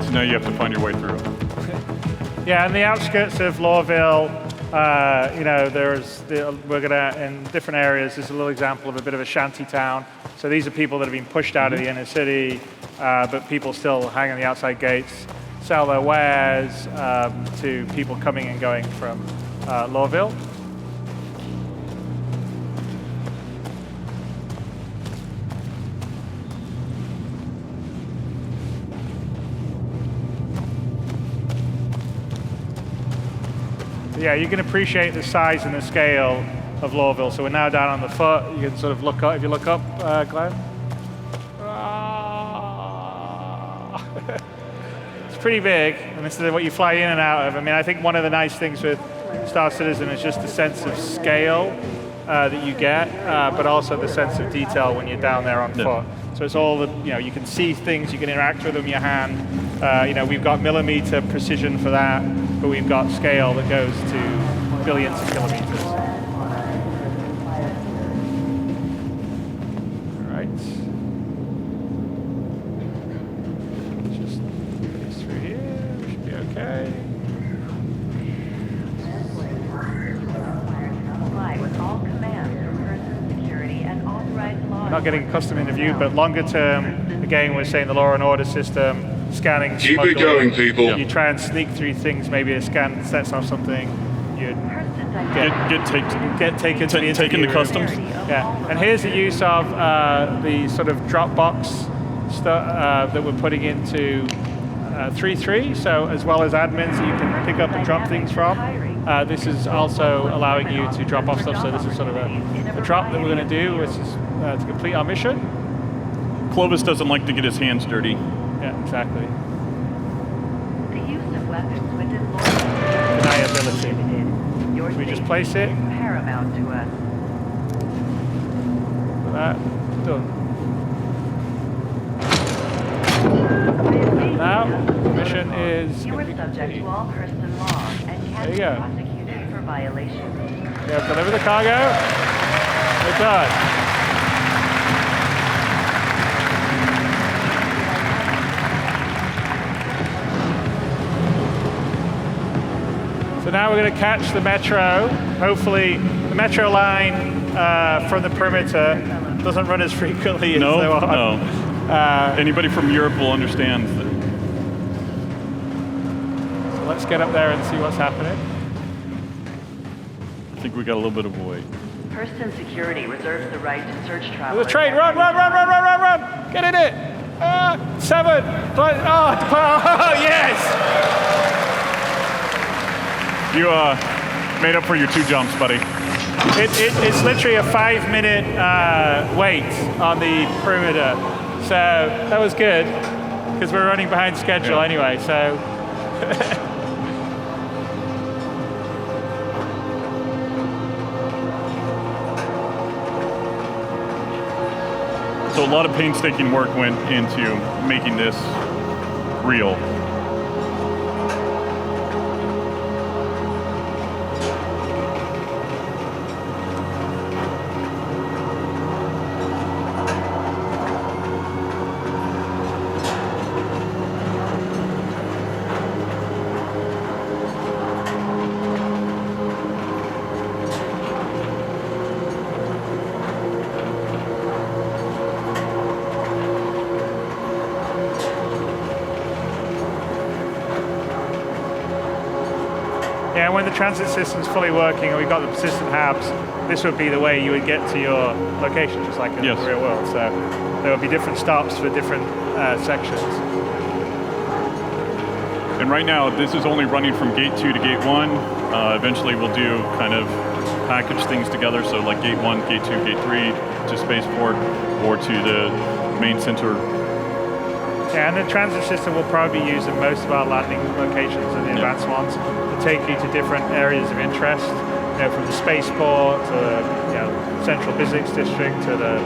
Speaker 3: So now you have to find your way through.
Speaker 2: Yeah, in the outskirts of Lawville, you know, we're gonna, in different areas, there's a little example of a bit of a shanty town. So these are people that have been pushed out of the inner city, but people still hang on the outside gates, sell their wares to people coming and going from Lawville. Yeah, you can appreciate the size and the scale of Lawville. So we're now down on the foot. You can sort of look up, if you look up, Glenn. It's pretty big, and this is what you fly in and out of. I mean, I think one of the nice things with Star Citizen is just the sense of scale that you get, but also the sense of detail when you're down there on foot. So it's all the, you know, you can see things, you can interact with them in your hand. You know, we've got millimeter precision for that, but we've got scale that goes to billions of kilometers. All right. Just put these through here, we should be okay. We're not getting custom interviewed, but longer term, again, we're saying the law and order system, scanning,
Speaker 8: Keep it going, people.
Speaker 2: You try and sneak through things, maybe a scan sets off something, you get taken to the interview
Speaker 3: taken to
Speaker 2: room.
Speaker 3: customs.
Speaker 2: Yeah, and here's the use of the sort of Dropbox stuff that we're putting into 3.3, so as well as admins that you can pick up and drop things from. This is also allowing you to drop off stuff, so this is sort of a drop that we're going to do, which is to complete our mission.
Speaker 3: Clovis doesn't like to get his hands dirty.
Speaker 2: Yeah, exactly.
Speaker 9: The use of weapons within law
Speaker 2: Deniability.
Speaker 9: Your
Speaker 2: We just place it.
Speaker 9: paramount to us.
Speaker 2: That done. Now, the mission is.
Speaker 9: You are subject to all person law and can
Speaker 2: There you
Speaker 9: be
Speaker 2: go.
Speaker 9: prosecuted for violations.
Speaker 2: Yeah, deliver the cargo. We're done. So now we're going to catch the metro. Hopefully, the metro line from the perimeter doesn't run as frequently as
Speaker 3: No,
Speaker 2: they want.
Speaker 3: no. Anybody from Europe will understand that.
Speaker 2: So let's get up there and see what's happening.
Speaker 3: I think we got a little bit of a wait.
Speaker 9: Person security reserves the right to search travel.
Speaker 2: There's a train. Run, run, run, run, run, run, run. Get in it. 7. Oh, yes.
Speaker 3: You made up for your 2 jumps, buddy.
Speaker 2: It's literally a 5-minute wait on the perimeter. So that was good, because we're running behind schedule anyway, so.
Speaker 3: So a lot of painstaking work went into making this real.
Speaker 2: Yeah, when the transit system's fully working and we've got the persistent hubs, this would be the way you would get to your location, just like in the real world. So there would be different stops for different sections.
Speaker 3: And right now, this is only running from gate 2 to gate 1. Eventually, we'll do kind of package things together. So like gate 1, gate 2, gate 3 to Spaceport or to the main center.
Speaker 2: Yeah, and the transit system will probably be used in most of our landing locations and the advanced ones to take you to different areas of interest. From the spaceport to the central physics district to the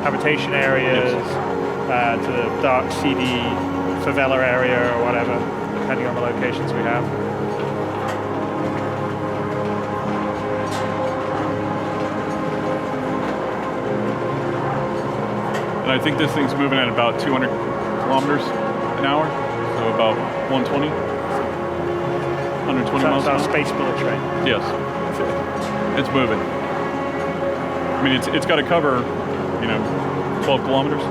Speaker 2: habitation areas to the dark, seedy favela area or whatever, depending on the locations we have.
Speaker 3: And I think this thing's moving at about 200 kilometers an hour, so about 120. 120 miles an hour.
Speaker 2: Space bullet train.
Speaker 3: Yes. It's moving. I mean, it's got to cover, 12 kilometers.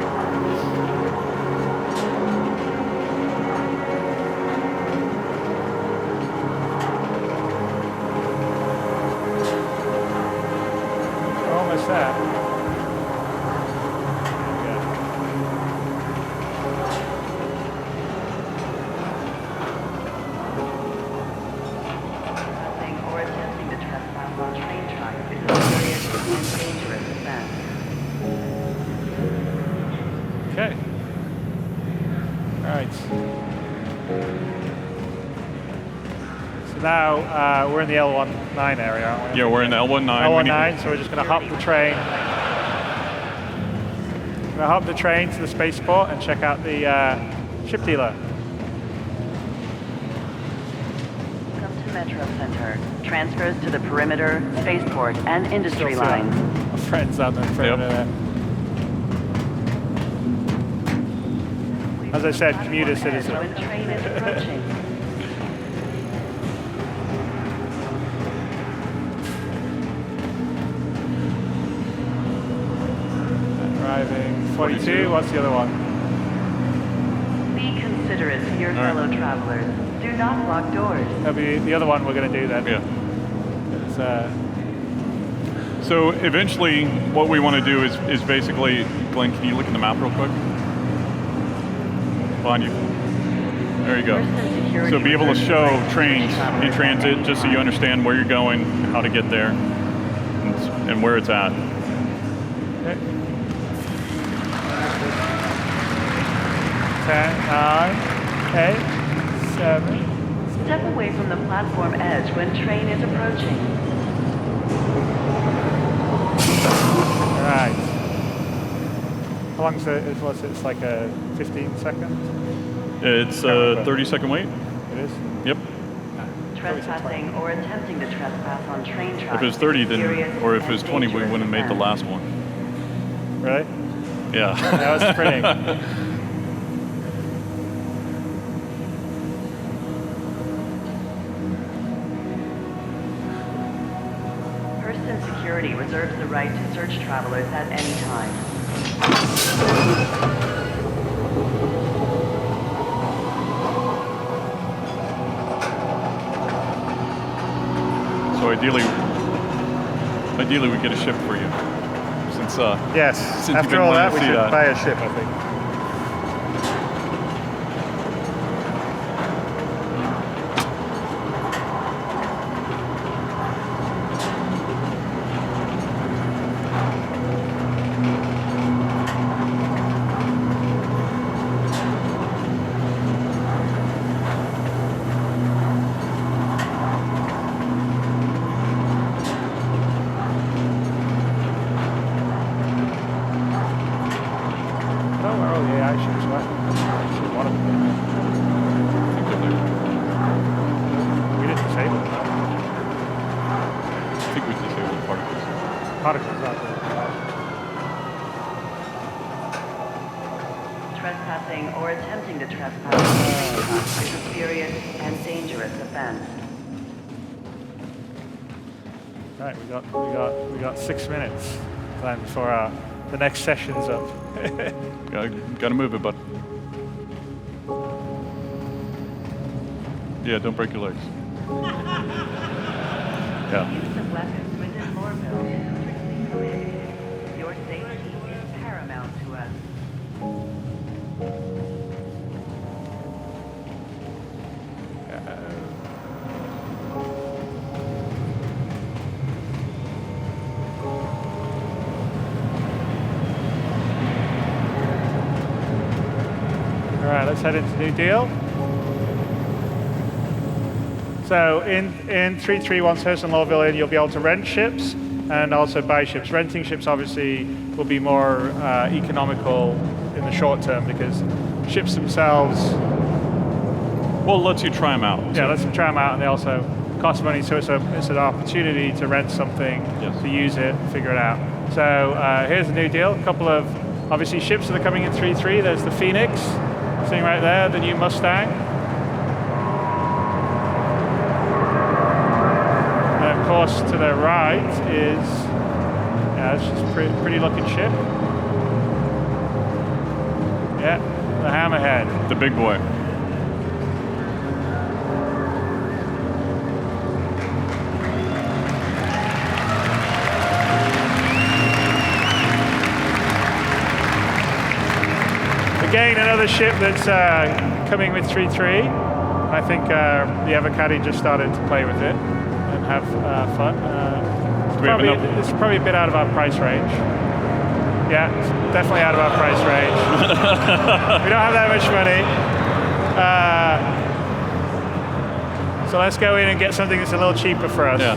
Speaker 2: We're almost there. Okay. All right. So now we're in the L19 area, aren't we?
Speaker 3: Yeah, we're in the L19.
Speaker 2: L19, so we're just going to hop the train. We're going to hop the train to the spaceport and check out the ship dealer.
Speaker 9: Welcome to Metro Center. Transfers to the perimeter, spaceport, and industry lines.
Speaker 2: Our friends on the perimeter there. As I said, commuter citizen.
Speaker 9: When train is approaching.
Speaker 2: Arriving 42. What's the other one?
Speaker 9: Be considerate to your fellow travelers. Do not block doors.
Speaker 2: That'll be the other one we're going to do then.
Speaker 3: Yeah.
Speaker 2: It's,
Speaker 3: So eventually, what we want to do is basically, Glenn, can you look at the map real quick? Behind you. There you go. So be able to show trains in transit, just so you understand where you're going, how to get there, and where it's at.
Speaker 2: Okay. 10, 9, 8, 7.
Speaker 9: Step away from the platform edge when train is approaching.
Speaker 2: All right. How long is it? It's like a 15 second?
Speaker 3: It's a 30-second wait.
Speaker 2: It is?
Speaker 3: Yep.
Speaker 9: Trespassing or attempting to trespass on train tracks.
Speaker 3: If it was 30, then, or if it was 20, we wouldn't have made the last one.
Speaker 2: Really?
Speaker 3: Yeah.
Speaker 2: That was pretty.
Speaker 9: Person security reserves the right to search travelers at any time.
Speaker 3: So ideally we get a ship for you. Since
Speaker 2: yes.
Speaker 3: Since
Speaker 2: After all that, we should buy a ship, I think.
Speaker 9: Trespassing or attempting to trespass on train tracks is a serious and dangerous offense.
Speaker 2: Right, we got 6 minutes then before the next session's up.
Speaker 3: Gotta move it, bud. Yeah, don't break your legs. Yeah.
Speaker 9: Use of weapons within Lorville is strictly prohibited. Your safety is paramount to us.
Speaker 2: All right, let's head into New Deal. So in 3.3, once Hurston Lorville in, you'll be able to rent ships and also buy ships. Renting ships obviously will be more economical in the short term because ships themselves...
Speaker 3: Well, it lets you try them out.
Speaker 2: Yeah, lets them try them out, and they also cost money, so it's an opportunity to rent something, to use it, figure it out. So here's the New Deal. A couple of, obviously, ships that are coming in 3.3. There's the Phoenix, sitting right there, the new Mustang. And of course, to the right is, it's just a pretty looking ship. Yeah, the Hammerhead.
Speaker 3: The big boy.
Speaker 2: Again, another ship that's coming with 3.3. I think the Avocati just started to play with it and have fun. It's probably a bit out of our price range. Yeah, it's definitely out of our price range. We don't have that much money. So let's go in and get something that's a little cheaper for us.
Speaker 3: Yeah.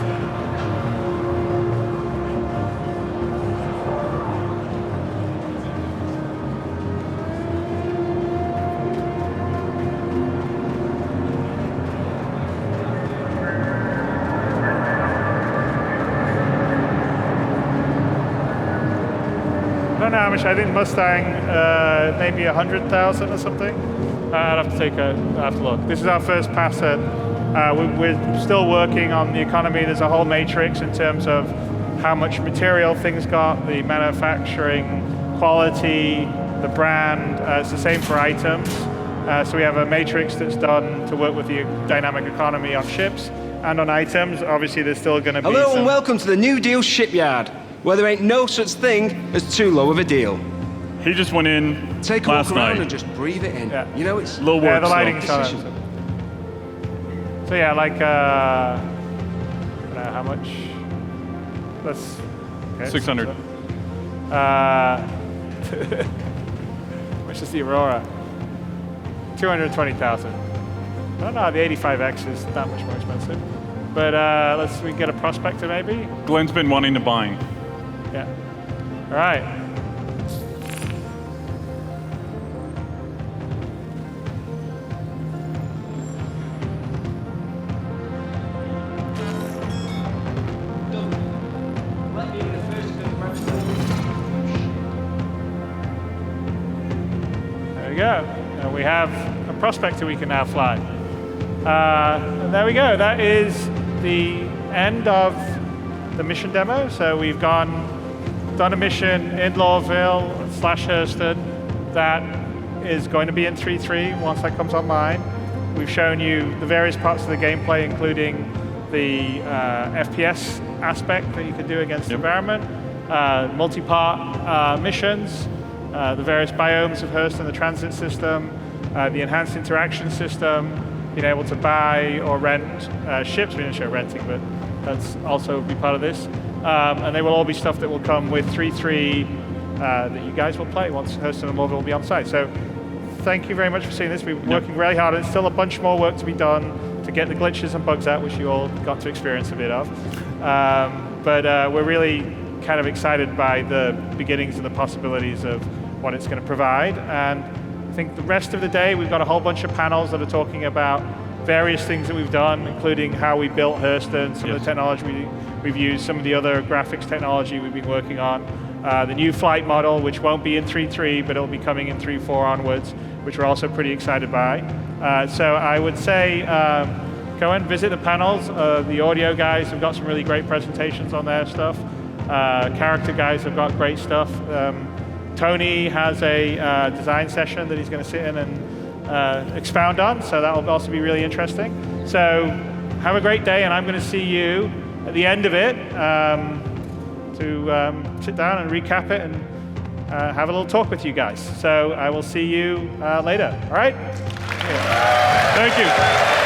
Speaker 2: I don't know how much. I think Mustang, maybe 100,000 or something. I'd have to look. This is our first pass at. We're still working on the economy. There's a whole matrix in terms of how much material things got, the manufacturing quality, the brand. It's the same for items. So we have a matrix that's done to work with the dynamic economy on ships and on items. Obviously, there's still going to be.
Speaker 12: Hello and welcome to the New Deal shipyard, where there ain't no such thing as too low of a deal.
Speaker 3: He just went in
Speaker 12: Take a
Speaker 3: last
Speaker 12: walk around
Speaker 3: night.
Speaker 12: and just breathe it in.
Speaker 2: Yeah.
Speaker 12: You know, it's
Speaker 3: Little work.
Speaker 2: Yeah, the lighting's
Speaker 3: still.
Speaker 2: on. So yeah, like I don't know how much. Let's. Okay,
Speaker 3: 600.
Speaker 2: Which is the Aurora? 220,000. I don't know. The 85X is that much more expensive. But we can get a Prospector maybe.
Speaker 3: Glenn's been wanting to buy.
Speaker 2: Yeah. All right. There we go. And we have a Prospector we can now fly. There we go. That is the end of the mission demo. So we've done a mission in Lorville / Hurston that is going to be in 3.3 once that comes online. We've shown you the various parts of the gameplay, including the FPS aspect that you can do against the environment, multi-part missions, the various biomes of Hurston, the transit system, the enhanced interaction system, being able to buy or rent ships. We didn't show renting, but that's also be part of this. And they will all be stuff that will come with 3.3 that you guys will play once Hurston and Manville will be on site. So thank you very much for seeing this. We've been working really hard. There's still a bunch more work to be done to get the glitches and bugs out, which you all got to experience a bit of. But we're really kind of excited by the beginnings and the possibilities of what it's going to provide. And I think the rest of the day, we've got a whole bunch of panels that are talking about various things that we've done, including how we built Hurston, some of the technology we've used, some of the other graphics technology we've been working on, the new flight model, which won't be in 3.3, but it'll be coming in 3.4 onwards, which we're also pretty excited by. So I would say go and visit the panels. The audio guys have got some really great presentations on their stuff. Character guys have got great stuff. Tony has a design session that he's going to sit in and expound on, so that will also be really interesting. So have a great day, and I'm going to see you at the end of it to sit down and recap it and have a little talk with you guys. So I will see you later. All right? Thank you.